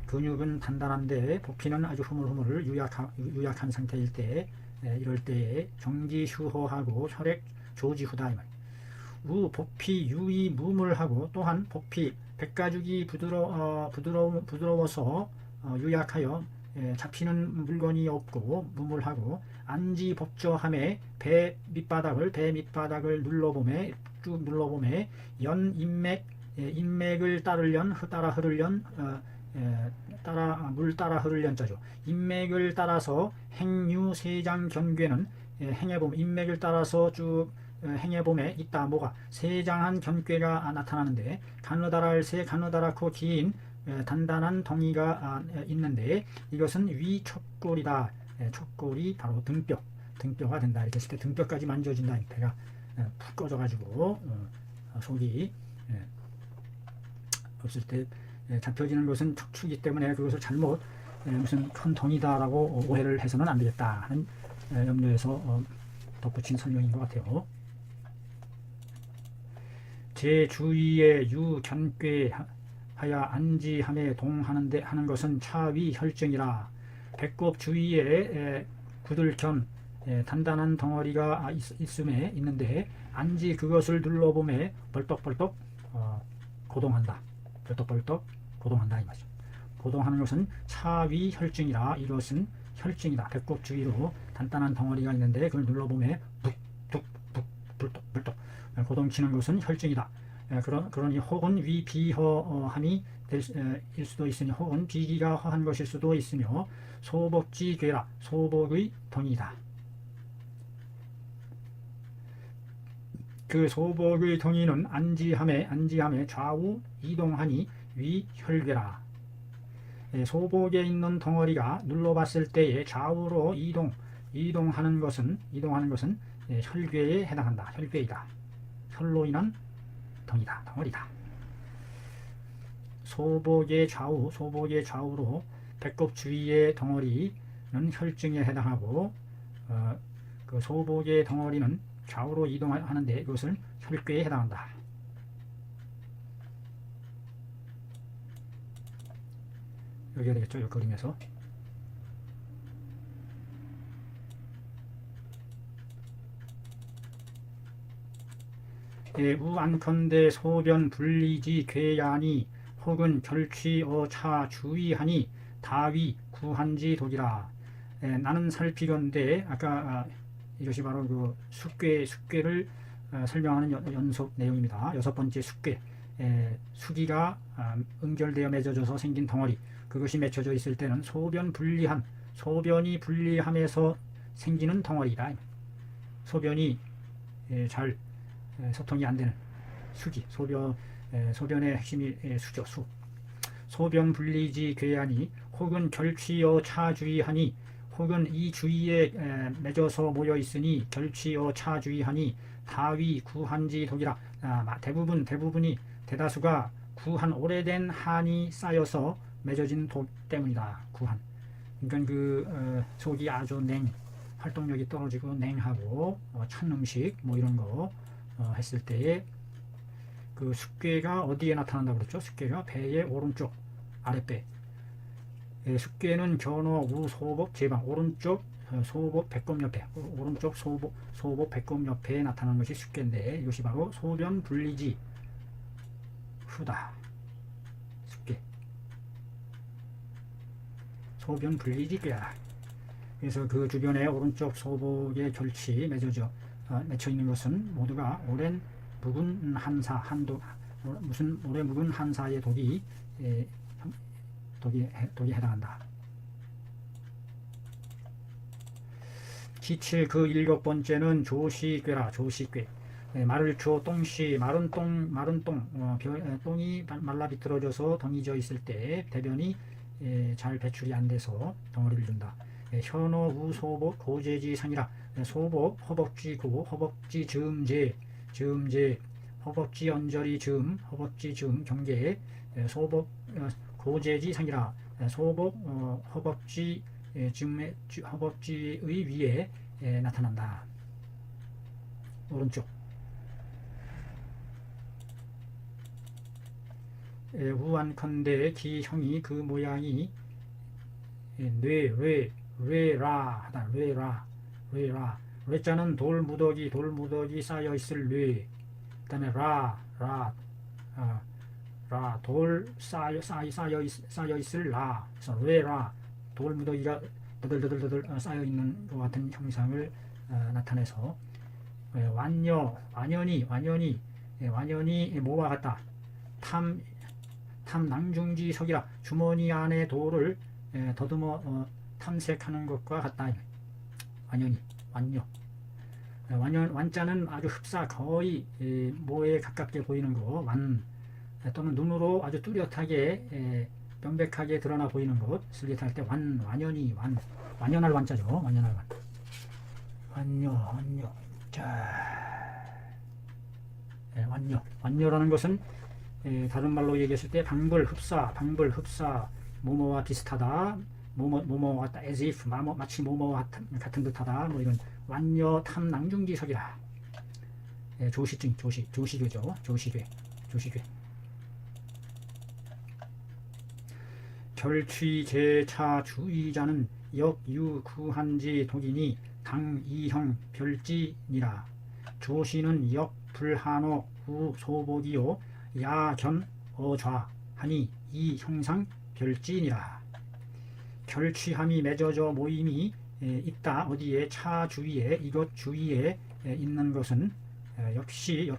근육은 단단한데 복피는 아주 흐물흐물 유약한 상태일 때, 이럴 때에 정기휴허하고 혈액 조지후다. 우 복피 유이 무물하고, 또한 복피 백가죽이 부드러워서 유약하여 잡히는 물건이 없고 무물하고, 안지 법저함에 배 밑바닥을 쭉 눌러보매 연 인맥을 따라 흐르련 물 따라 흐르련 자죠. 인맥을 따라서 행유 세장 견괴는 인맥을 따라서 쭉 행해봄에 있다. 뭐가 세장한 견괴가 나타나는데, 가느다랗고 긴 단단한 덩이가 있는데, 이것은 위 척골이다. 척골이 바로 등뼈가 된다. 이렇게 했을 때 등뼈까지 만져진다. 배가 푹 꺼져가지고 속이 없을 때 잡혀지는 것은 척추이기 때문에 그것을 잘못 무슨 큰 덩이다라고 오해를 해서는 안 되겠다 하는 염려에서 덧붙인 설명인 것 같아요. 제 주위에 유견괴하여 안지함에 동하는데 하는 것은 차위 혈증이라. 배꼽 주위에 구들견 단단한 덩어리가 있는데 안지 그것을 눌러보매 벌떡벌떡 고동한다. 벌떡벌떡 고동한다 이 말이죠. 고동하는 것은 차위 혈증이라. 이것은 혈증이다. 배꼽 주위로 단단한 덩어리가 있는데 그걸 눌러보매 불떡불떡 고동치는 것은 혈증이다. 그러니 혹은 위 비허함이 일 수도 있으니, 혹은 비기가 허한 것일 수도 있으며, 소복지괴라. 소복의 덩이다. 그 소복의 덩이는 안지함에 좌우 이동하니 위 혈괴라. 소복에 있는 덩어리가 눌러봤을 때에 좌우로 이동하는 것은 혈괴에 해당한다. 혈괴이다. 혈로 인한 덩어리다. 소복의 좌우로 배꼽 주위의 덩어리는 혈증에 해당하고, 그 소복의 덩어리는 좌우로 이동하는데 이것은 혈괴에 해당한다. 여기가 되겠죠. 이 그림에서. 우안컨대 소변 불리지 괴야니, 혹은 결취어차 주의하니 다위 구한지 독이라. 나는 살피건대. 아까 이것이 바로 그 숙괴를 설명하는 연속 내용입니다. 6번째 숙괴. 수기가 응결되어 맺어져서 생긴 덩어리, 그것이 맺혀져 있을 때는 소변이 불리함에서 생기는 덩어리다. 소변이 잘 소통이 안 되는 수기, 소변의 핵심이 수죠. 소변 불리지 괴하니, 혹은 결취어 차주의하니, 혹은 이 주위에 맺어서 모여 있으니 결취어 차주의하니 다위 구한지 독이라. 대부분이 대다수가 구한 오래된 한이 쌓여서 맺어진 독 때문이다. 구한. 그러니까 그 속이 아주 활동력이 떨어지고 냉하고 찬 음식 이런 거 했을 때에 그 숙괴가 어디에 나타난다고 그랬죠? 숙괴가 배의 오른쪽 아랫배. 숙괴는 견어 우소복 제방, 오른쪽 소복 배꼽 옆에, 오른쪽 소복 배꼽 옆에 나타나는 것이 숙괴인데, 이것이 바로 소변 불리지 후다. 숙괴. 소변 불리지 꾀라. 그래서 그 주변에 오른쪽 소복의 결치 맺혀 있는 것은 모두가 오랜 묵은 무슨 오래 묵은 한사의 독이 해당한다. 기칠 그 7번째는 조시괴라. 조시괴. 마를초 똥시, 마른 똥, 똥이 말라 비틀어져서 덩이져 있을 때 대변이 잘 배출이 안 돼서 덩어리를 준다. 현어 우소복 고재지상이라. 소복 허벅지고, 허벅지 즈음제 허벅지 언저리 즈음 허벅지 즈음 경계 소복 고재지 상이라 소복 허벅지 즈음의 허벅지의 위에 나타난다. 오른쪽 우한컨대 기형이 그 모양이 뇌라 하다. 뇌라 뇌자는 돌무더기 쌓여 있을 뇌. 그다음에 돌 쌓여 있을 라. 그래서 뇌라 돌무더기가 더들더들 쌓여 있는 것 같은 형상을 나타내서 완연히 뭐와 같다. 탐낭중지석이라 주머니 안에 돌을 더듬어 탐색하는 것과 같다. 완자는 아주 흡사 거의 모에 가깝게 보이는 거, 또는 눈으로 아주 뚜렷하게 명백하게 드러나 보이는 것, 슬릿할 때 완연할 완자죠. 완연할 완. 완여라는 것은 다른 말로 얘기했을 때 방불 흡사 뭐뭐와 비슷하다, 뭐뭐와 같다, as if 마치 뭐뭐와 같은 듯하다, 뭐 이런 완여 탐낭중지석이라. 조시증 조시괴죠. 조시괴 결취제차 주의자는 역유구한지 독이니 당이형 별지니라. 조시는 역 불한어 후 소복이요 야견 어좌 하니 이 형상 별지니라. 결취함이 맺어져 모임이 있다. 어디에? 차 주위에, 이것 주위에 있는 것은 역시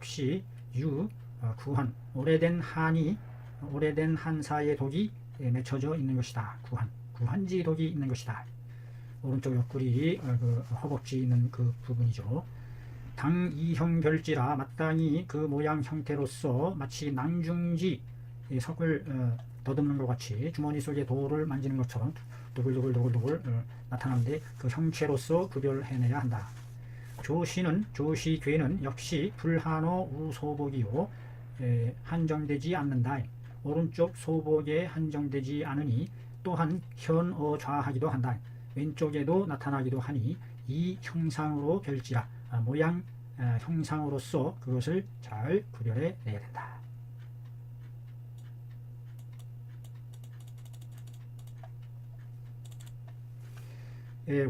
구한 오래된 한사의 독이 맺혀져 있는 것이다. 구한지 독이 있는 것이다. 오른쪽 옆구리 그 허벅지 있는 그 부분이죠. 당이형 별지라 마땅히 그 모양 형태로서 마치 낭중지 석을 더듬는 것 같이 주머니 속에 돌을 만지는 것처럼 도글도글 나타나는데 그 형체로서 구별해내야 한다. 조시괴는 역시 불한어 우소복이요 한정되지 않는다. 오른쪽 소복에 한정되지 않으니 또한 현어좌하기도 한다. 왼쪽에도 나타나기도 하니 이 형상으로 별지라 모양 형상으로서 그것을 잘 구별해 내야 된다.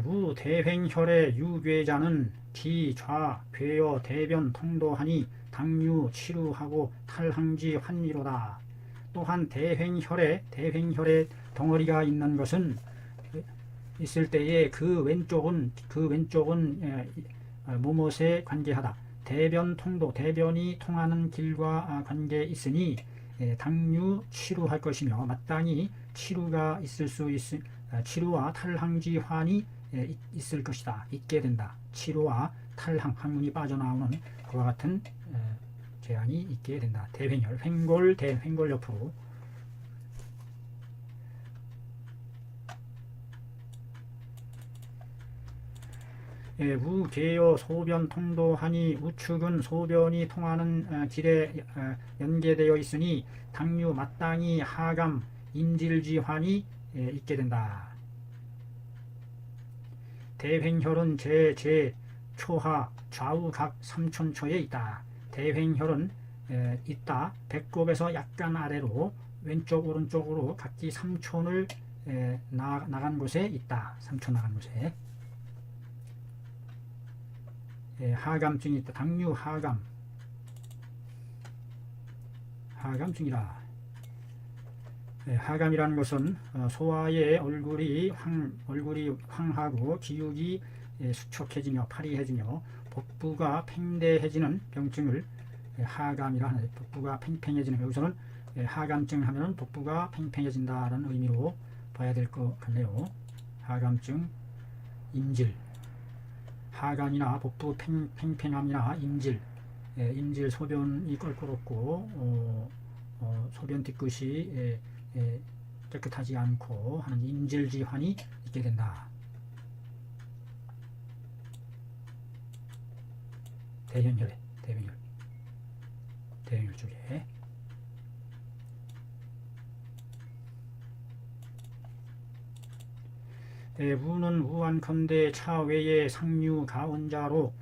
우 대횡혈의 유괴자는 기, 좌, 괴여, 대변 통도하니 당류, 치루하고 탈항지 환이로다. 또한 대횡혈에 덩어리가 있는 것은 있을 때에 그 왼쪽은 무엇에 관계하다. 대변 통도, 대변이 통하는 길과 관계 있으니 당류 치루할 것이며 마땅히 치루가 있을 수 있을 치루와 탈항지 환이 있을 것이다. 있게 된다. 치루와 탈항, 항문이 빠져나오는 그와 같은 재앙이 있게 된다. 대횡혈, 횡골 옆으로 우계여 소변 통도하니 우측은 소변이 통하는 길에 연계되어 있으니 당류 마땅히 하감 인질지환이 있게 된다. 대횡혈은 초하 좌우 각 3촌초에 있다. 대횡혈은 있다. 배꼽에서 약간 아래로 왼쪽 오른쪽으로 각기 3촌을 나간 곳에 있다. 3촌 나간 곳에 하감증이 있다. 당류 하감증이라. 하감이라는 것은 소아의 얼굴이 황하고 기육이 수척해지며 파리해지며 복부가 팽대해지는 병증을 하감이라 하는데, 복부가 팽팽해지는, 여기서는 하감증 하면은 복부가 팽팽해진다라는 의미로 봐야 될 것 같네요. 하감증, 임질, 하감이나 복부 팽팽함이나 임질 소변이 껄끄럽고 소변 뒤끝이 깨끗하지 않고 하는 임질지환이 있게 된다. 대변혈. 대행열 쪽에. 우는 우한컨대 차외의 상류 가운자로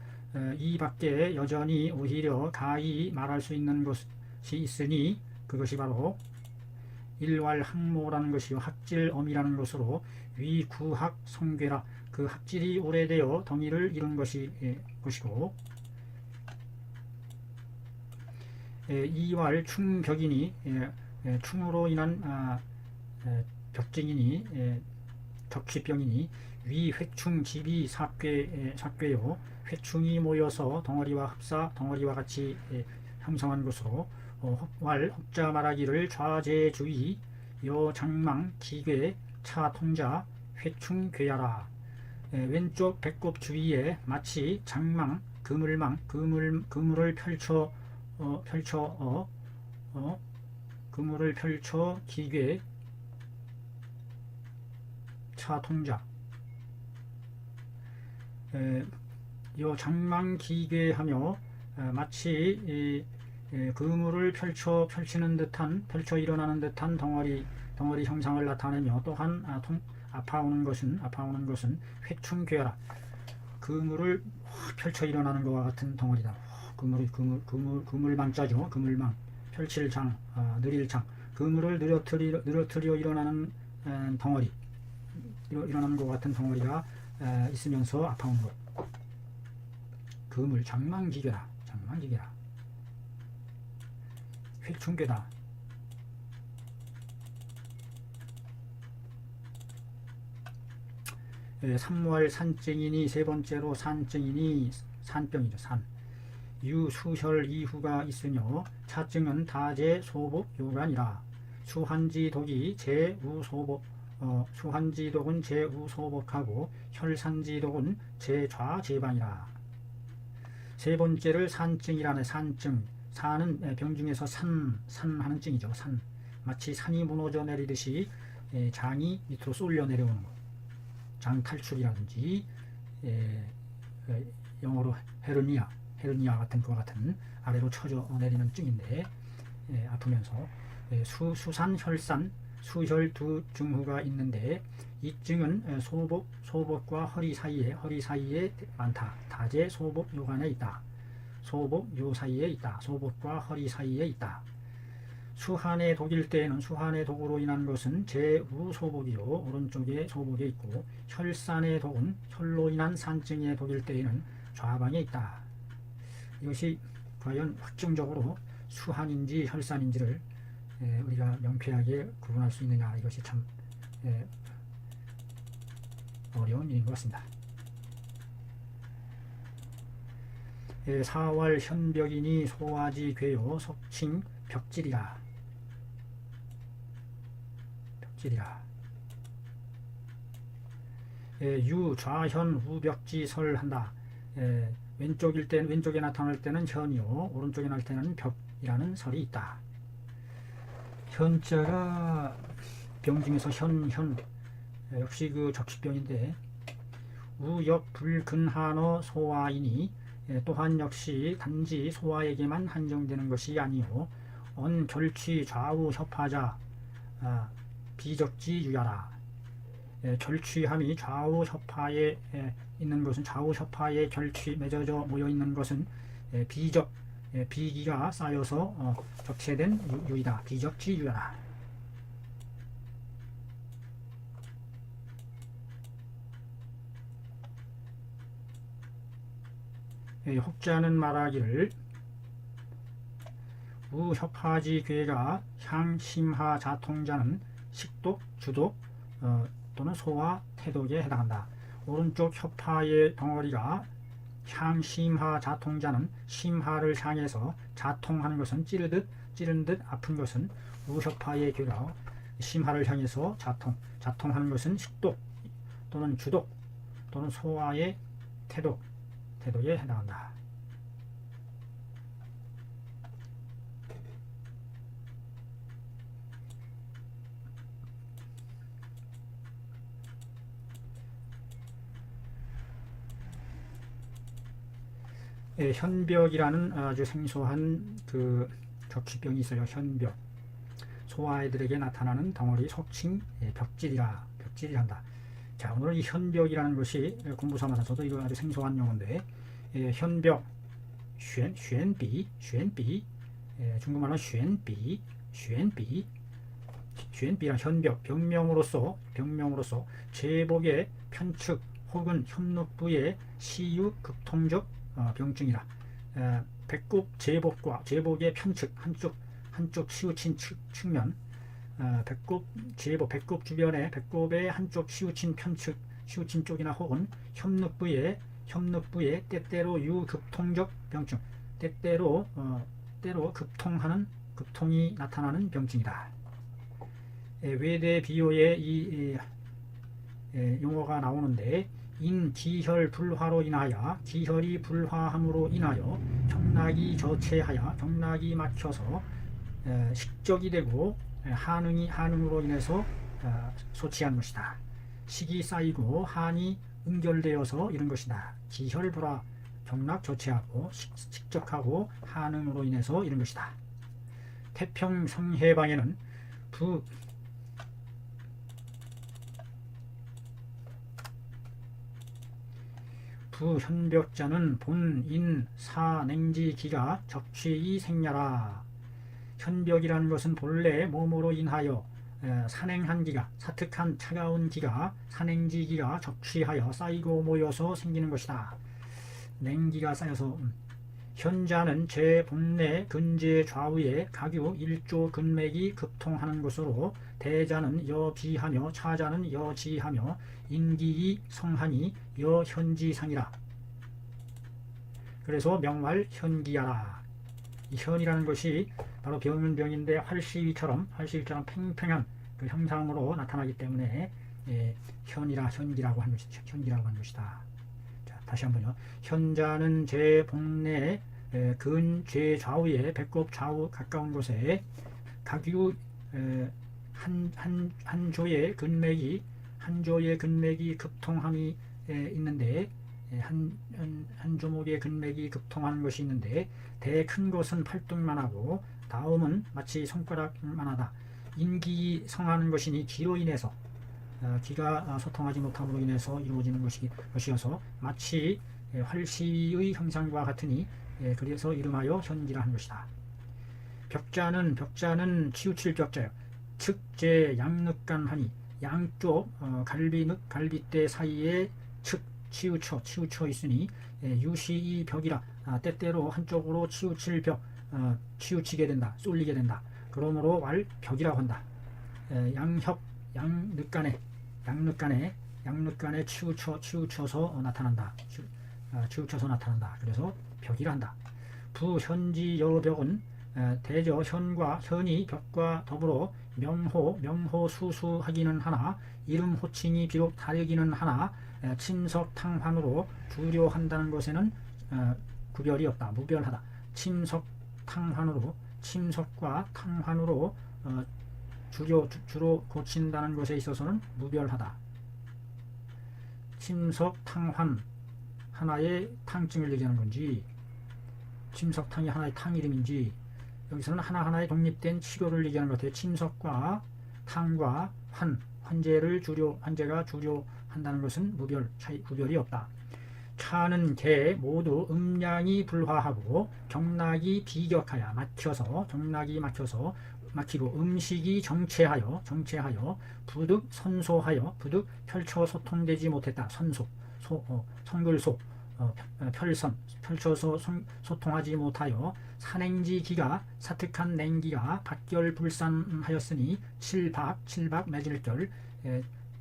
이 밖에 여전히 오히려 가히 말할 수 있는 것이 있으니 그것이 바로 일왈학모라는 것이요 학질엄이라는 것으로 위구학 성괴라 그 학질이 오래되어 덩이를 이룬 것이고 이왈 충벽이니 충으로 인한 벽증이니 적취병이니 위 회충 집이 사괴요 회충이 모여서 덩어리와 덩어리와 같이 형성한 것으로 왈 혹자 말하기를 좌재주의 여 장망 기괴 차통자 회충 괴야라. 왼쪽 배꼽 주위에 마치 장망 그물을 펼쳐 기괴 차통자 요 장망기괴하며 마치 그물을 펼치는 듯한 일어나는 듯한 덩어리 형상을 나타내며 또한 아파오는 것은 회충괴라 그물을 펼쳐 일어나는 것과 같은 덩어리다. 그물망자죠. 그물망 펼칠 장 느릴 장 그물을 늘어뜨려 일어나는 덩어리 일어나는 것 같은 덩어리가 있으면서 아파오는 것. 그물 장망기괴라 회충괴다. 삼왈 산증이니 세 번째로 산증이니 산병이죠. 산 유수혈 이후가 있으며 차증은 다제 소복 요간이라. 수한지독이 제우소복 수한지독은 제우소복하고 혈산지독은 제좌제방이라. 세 번째를 산증이라는. 산증 산은 병중에서 산하는 증이죠. 산 마치 산이 무너져 내리듯이 장이 밑으로 쏠려 내려오는 것. 장 탈출이라든지 영어로 헤르니아 같은 그와 같은 아래로 쳐져 내리는 증인데 아프면서 수산 혈산 수혈 두 증후가 있는데 이 증은 소복과 허리 사이에 많다. 다제 소복 요간에 있다. 소복 요 사이에 있다. 소복과 허리 사이에 있다. 수한의 독일 때에는 수한의 독으로 인한 것은 제우소복이요 오른쪽에 소복에 있고 혈산의 독은 혈로 인한 산증의 독일 때에는 좌방에 있다. 이것이 과연 확정적으로 수한인지 혈산인지를 우리가 명쾌하게 구분할 수 있느냐, 이것이 참 어려운 일인 것 같습니다. 사왈 현벽이니 소화지 괴요 석칭 벽질이라. 유 좌현 우벽지 설한다. 왼쪽에 나타날 때는 현이요 오른쪽에 나타날 때는 벽이라는 설이 있다. 현자가 병 중에서 현 역시 그 적시병인데 우역 불근한어 소화이니 또한 역시 단지 소화에게만 한정되는 것이 아니요 언 결취 좌우 협하자 비적지 유야라. 결취함이 좌우 협하에 있는 것은 좌우 협하에 결취 맺어져 모여 있는 것은 비기가 쌓여서 적체된 유이다. 비적지 유야라. 혹자는 말하기를 우협하지 괴가 향심하 자통자는 식독, 주독 또는 소화, 태독에 해당한다. 오른쪽 협하의 덩어리가 향심하 자통자는 심하를 향해서 자통하는 것은 찌르는 듯 아픈 것은 우협하의 괴가 심하를 향해서 자통하는 것은 식독 또는 주독 또는 소화의 태독에 해당한다. 현벽이라는 아주 생소한 그 적시병이 있어요. 현벽. 소아이들에게 나타나는 덩어리 속칭 벽질이란다. 자, 오늘 이 현벽이라는 것이 공부 삼아서 저도 이거 아주 생소한 용어인데, 현벽, 쉔비, 중국말로 쉔비란 현벽, 병명으로서 제복의 편측 혹은 협력부의 시유 극통적 병증이라. 배꼽 제복의 편측, 한쪽 치우친 측면, 배꼽 주변에 배꼽의 한쪽 치우친 쪽이나 혹은 협력부의 때때로 유급통적 병증, 때때로 급통이 나타나는 병증이다. 외대 비유에 이 용어가 나오는데, 기혈 불화로 인하여, 기혈이 불화함으로 인하여 경락이 저체하여 경락이 막혀서 식적이 되고 한응으로 인해서 소치한 것이다. 식이 쌓이고 한이 응결되어서 이런 것이다. 기혈 불화, 경락 저체하고 식적하고 한응으로 인해서 이런 것이다. 태평성해방에는 부현벽자는 본인 사냉지기가 적취이 생냐라. 현벽이라는 것은 본래 몸으로 인하여 산행한 기가, 사특한 차가운 기가, 산행지기가 적취하여 쌓이고 모여서 생기는 것이다. 냉기가 쌓여서. 현자는 제 본내 근제 좌우에 각유 일조 근맥이 급통하는 것으로, 대자는 여비하며 차자는 여지하며 인기이 성하니 여현지상이라. 그래서 명말 현기야라. 이 현이라는 것이 바로 병은 병인데 활시위처럼 팽팽한 그 형상으로 나타나기 때문에 현기라고 하는 것이다. 자, 다시 한번요. 현자는 제 복내 근제 좌우에 배꼽 좌우 가까운 곳에 각유 한 조의 근맥이 급통함이 있는데, 한 조목의 근맥이 급통하는 것이 있는데, 대 큰 것은 팔뚝만 하고 다음은 마치 손가락만 하다. 인기 성하는 것이니 기로 인해서, 기가 소통하지 못함으로 인해서 이루어지는 것이어서 마치 활시의 형상과 같으니, 그래서 이름하여 현기라 한 것이다. 벽자는 치우칠 벽자요. 측제 양늑간 하니, 양쪽 갈비대 사이에 치우쳐 있으니 유시이 벽이라. 때때로 한쪽으로 치우치게 된다, 쏠리게 된다. 그러므로 벽이라고 한다. 양늑간에 치우쳐서 나타난다. 그래서 벽이라 한다. 부현지 여벽은 대저 현이 벽과 더불어 명호 수수하기는 하나, 이름 호칭이 비록 다르기는 하나, 침석탕환으로 주료한다는 것에는 구별이 없다. 무별하다. 침석과 탕환으로 주로 고친다는 것에 있어서는 무별하다. 침석탕환, 하나의 탕증을 얘기하는 건지, 침석탕이 하나의 탕 이름인지, 여기서는 하나하나의 독립된 치료를 얘기하는 것 같아요. 침석과 탕과 환제가 주료한다는 것은 구별이 없다. 차는 개 모두 음량이 불화하고 경락이 비격하여 막히고 음식이 정체하여 부득 선소하여 펼쳐 소통되지 못했다. 성글소 펼쳐서 소통하지 못하여 산행지기가 사특한 냉기가 박결불산하였으니 칠박 매질결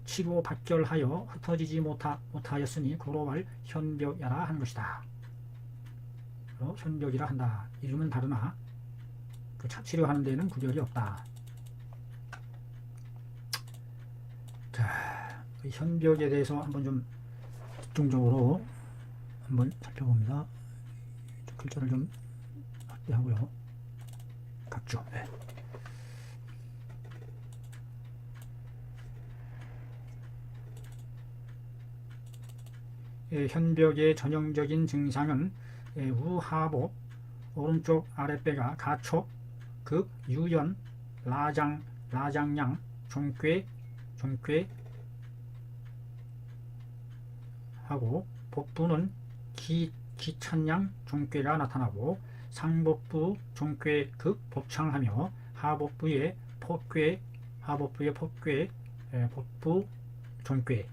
치고 박결하여 흩어지지 못하였으니 고로왈 현벽야라 한 것이다. 현벽이라 한다. 이름은 다르나 그 치료하는 데에는 구별이 없다. 자, 현벽에 대해서 한번 좀 집중적으로 한번 살펴봅니다. 글자를 좀 확대하고요. 각조. 네. 현벽의 전형적인 증상은 우하복, 오른쪽 아랫배가 가촉, 극, 유연, 라장, 라장량, 종괴, 종괴 하고 복부는 기찬양, 종괴가 나타나고 상복부, 종괴, 극, 복창하며 하복부에 폭괴, 하복부의 폭괴, 복부, 종괴가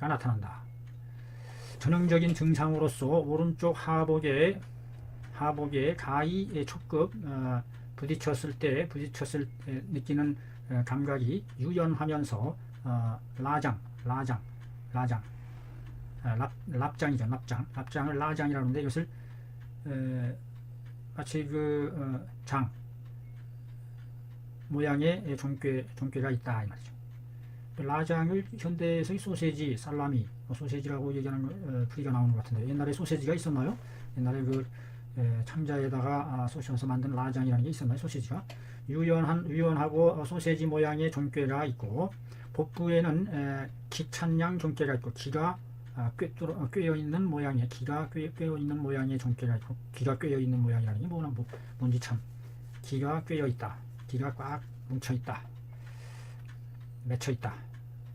나타난다. 전형적인 증상으로서 오른쪽 하복에 가위 촉급 부딪혔을 때 느끼는 감각이 유연하면서 납장이죠. 납장을 라장이라고 하는데 이것을 마치 장 모양의 종괴가 있다 이 말이죠. 라장을 현대에서의 소세지, 살라미, 소세지라고 얘기하는 부위가 나오는 것 같은데 옛날에 소세지가 있었나요? 옛날에 창자에다가 쏘셔서 만든 라장이라는 게 있었나요? 소시지가 유연하고 소세지 모양의 종괴가 있고 복부에는 기찬양 종괴가 있고 기가 꿰어 있는 모양의 꿰어 있는 모양의 종괴가 있고 기가 꿰어 있는 모양이라는 게 뭔지 참 기가 꿰어 있다. 기가 꽉 뭉쳐 있다. 맺혀 있다.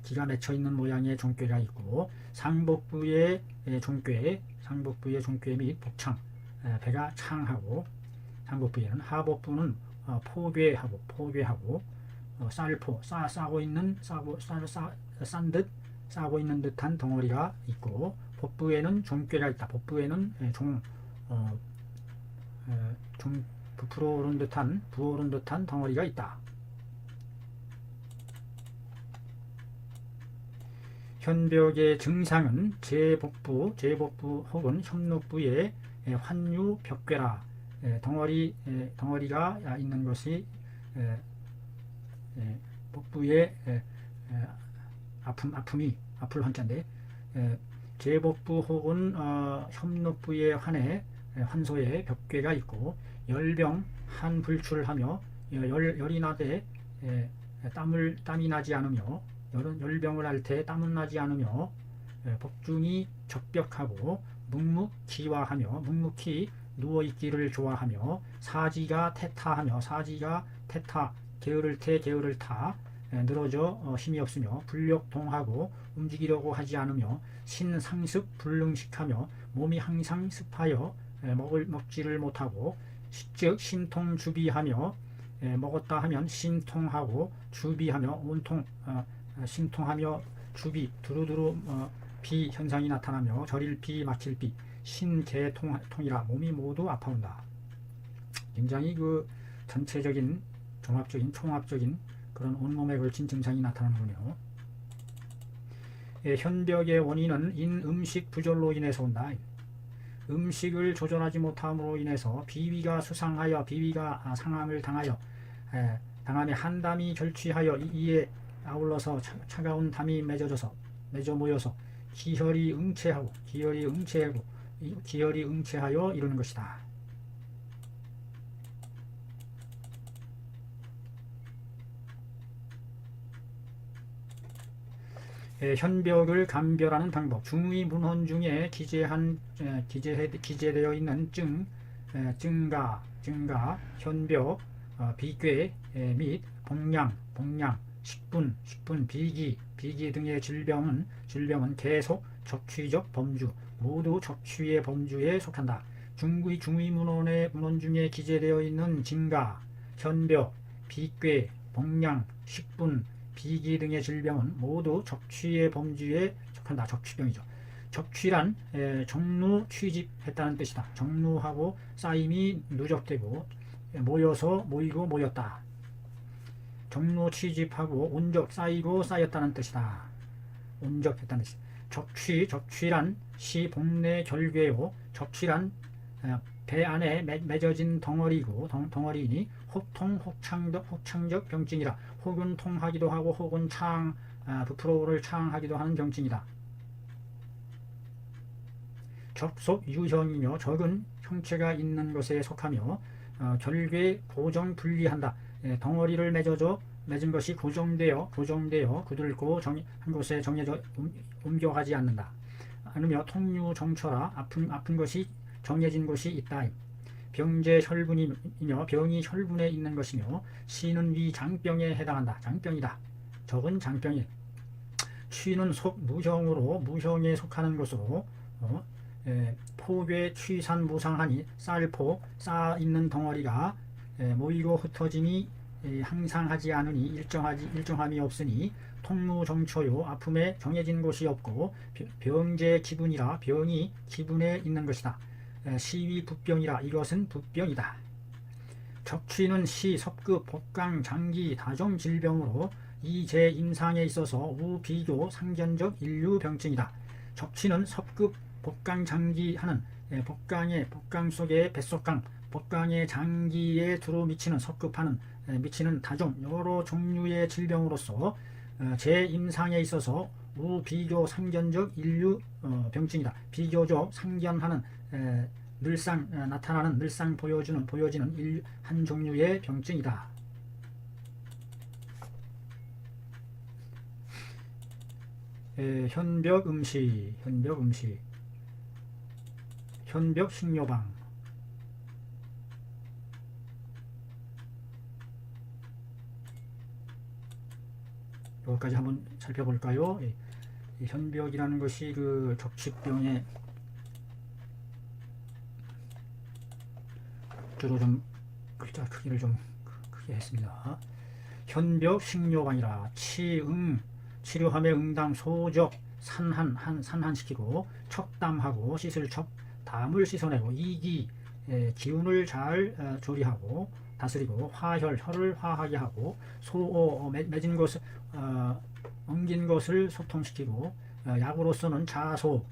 기가 맺혀 있는 모양의 종괴가 있고 상복부의 종괴 및 복창 배가 창하고 상복부에는 하복부는 포괴하고 쌀포 싸고 있는 싸고 있는 듯한 덩어리가 있고 복부에는 종괴가 있다. 복부에는 부풀어오른 듯한 덩어리가 있다. 현벽의 증상은 제복부 혹은 협록부의 환유 벽괴라. 덩어리가 있는 것이 복부의 아플 환자인데 제복부 혹은 협록부의 환소에 벽괴가 있고 열병 한불출하며 열이 나되 땀이 나지 않으며 열병을 할 때 땀은 나지 않으며 복중이 적벽하고 묵묵히 누워있기를 좋아하며 사지가 태타 게으를 타 늘어져 힘이 없으며 불력동하고 움직이려고 하지 않으며 신상습 불능식하며 몸이 항상 습하여 먹지를 못하고 즉 신통주비하며 먹었다 하면 신통하고 주비하며 온통 신통하며 주비 두루두루 비 현상이 나타나며 저릴비 마칠비 신개통이라 몸이 모두 아파온다. 굉장히 전체적인 종합적인 그런 온몸에 걸친 증상이 나타나는군요. 현벽의 원인은 음식 부절로 인해서 온다. 음식을 조절하지 못함으로 인해서 비위가 상함을 당함에 한담이 결취하여 이에 아울러서 차가운 담이 맺어 모여서 기혈이 응체하여 이루는 것이다. 현벽을 감별하는 방법. 중의 문헌 중에 기재되어 있는 증가, 현벽, 비괴 및 복량, 식분, 비기 등의 질병은 계속 적취적 범주, 모두 적취의 범주에 속한다. 중의 문헌 중에 기재되어 있는 증가, 현벽, 비괴, 복량, 식분, 비기 등의 질병은 모두 적취의 범주에 속한다. 적취병이죠. 적취란 정루 취집했다는 뜻이다. 정루하고 쌓임이 누적되고 모였다. 정루 취집하고 온적 쌓이고 쌓였다는 뜻이다. 온적했다는 뜻. 적취란 시 복내 결괴요. 적취란 배 안에 맺어진 덩어리이니 혹창적 병증이라. 혹은 통하기도 하고 혹은 부풀어를 창하기도 하는 병증이다. 적속 유형이며 적은 형체가 있는 것에 속하며 결괴 고정 분리한다. 덩어리를 맺은 것이 고정되어 굳을고 한 곳에 정해져 옮겨가지 않는다. 아니며 통유정처라 아픈 것이 정해진 곳이 있다. 병제 혈분이며 병이 혈분에 있는 것이며 시는 위 장병에 해당한다. 장병이다. 적은 장병에. 취는 속 무형으로 무형에 속하는 것으로 포괴 취산 무상하니 쌀포 쌓아 있는 덩어리가 모이고 흩어짐이 항상하지 않으니 일정함이 없으니 통무정초요 아픔에 정해진 곳이 없고 병제 기분이라 병이 기분에 있는 것이다. 시위 부병이라 이것은 부병이다. 적취는 시 섭급 복강 장기 다종 질병으로 이 제 임상에 있어서 우비교 상견적 인류병증이다. 적취는 섭급 복강 장기 하는 복강 속의 뱃속강 복강의 장기에 두루 미치는 섭급하는 미치는 다종 여러 종류의 질병으로서 제 임상에 있어서 우비교 상견적 인류 병증이다. 비교적 상견하는 늘상 나타나는 늘상 보여지는 한 종류의 병증이다. 현벽 음시 현벽 식료방 여기까지 한번 살펴볼까요? 이 현벽이라는 것이 그 적치병의 주로 좀 글자 크기를 좀 크게 했습니다. 현벽 식료방이라 치료함에 응당 소적 산한시키고 척담하고 씻을 척 담을 씻어내고 이기 기운을 잘 조리하고 다스리고 혈을 화하게 하고 소오 맺은 것을 엉긴 것을 소통시키고 약으로서는 자소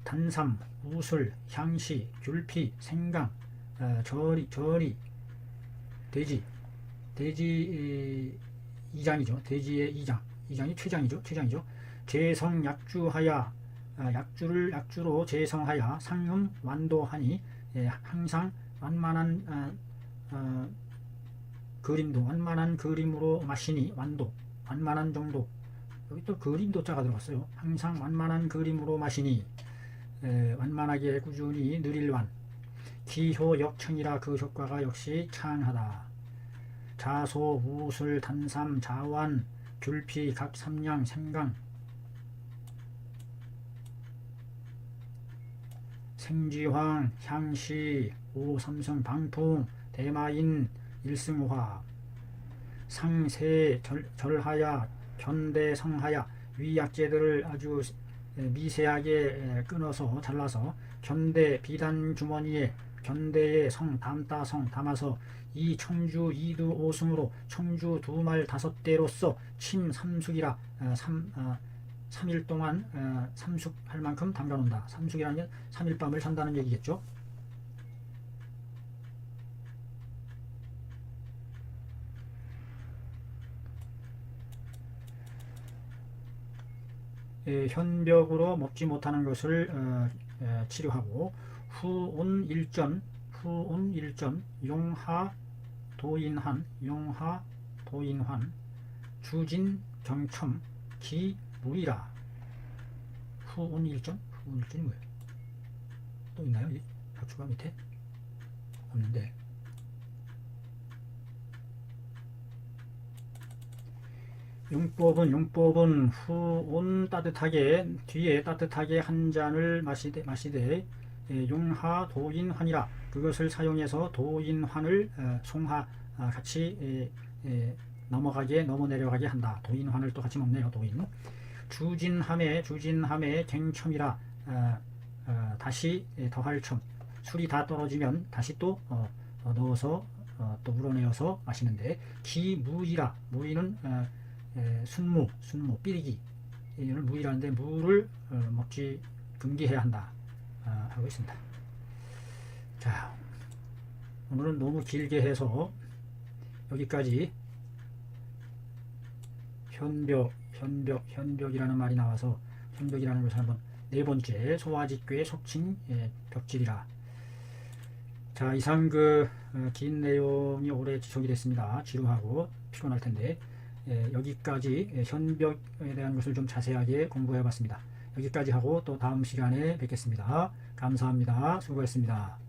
단삼 우술 향시 귤피 생강 저리 돼지 이장이죠. 돼지의 이장이 최장이죠. 재성 약주하야 약주로 재성하야 상음 완도하니 항상 완만한 그림으로 마시니 완만한 정도 여기 또 그림도 자가 들어갔어요. 항상 완만한 그림으로 마시니 완만하게 꾸준히 느릴완 기효 역청이라 그 효과가 역시 창하다. 자소 우술 단삼 자완 귤피 각 삼량 생강 생지황 향시 오삼성 방풍 대마인 일승화 상세 절하야 견대성하야 위약재들을 아주 미세하게 끊어서 잘라서 견대 비단 주머니에 견대에 성 담따성 담아서 이 청주 이두 오승으로 청주 두말 5대로서 침 삼숙이라 3일 동안 삼숙할 만큼 담가놓는다. 삼숙이라는 게 3일 밤을 산다는 얘기겠죠. 현벽으로 먹지 못하는 것을 치료하고 후온일전 용하 도인환 주진 경첨 기무이라. 후온일전이 뭐예요? 또 있나요? 약주가 밑에 없는데. 용법은 후온 뒤에 따뜻하게 한 잔을 마시되 용하 도인환이라. 그것을 사용해서 도인환을 송하 같이 넘어 내려가게 한다. 도인환을 또 같이 먹네요. 도인. 주진함에 갱첨이라. 다시 더할 첨. 술이 다 떨어지면 다시 또 넣어서 또 우러내어서 마시는데 기무이라. 무이는 순무 삐리기 이를 무이라는데 무를 먹지 금기해야 한다 하고 있습니다. 자, 오늘은 너무 길게 해서 여기까지 현벽이라는 말이 나와서 현벽이라는 것을 한번 네 번째 소화직괴 속칭 벽질이라. 자, 이상 긴 내용이 오래 지속이 됐습니다. 지루하고 피곤할 텐데 여기까지 현벽에 대한 것을 좀 자세하게 공부해 봤습니다. 여기까지 하고 또 다음 시간에 뵙겠습니다. 감사합니다. 수고했습니다.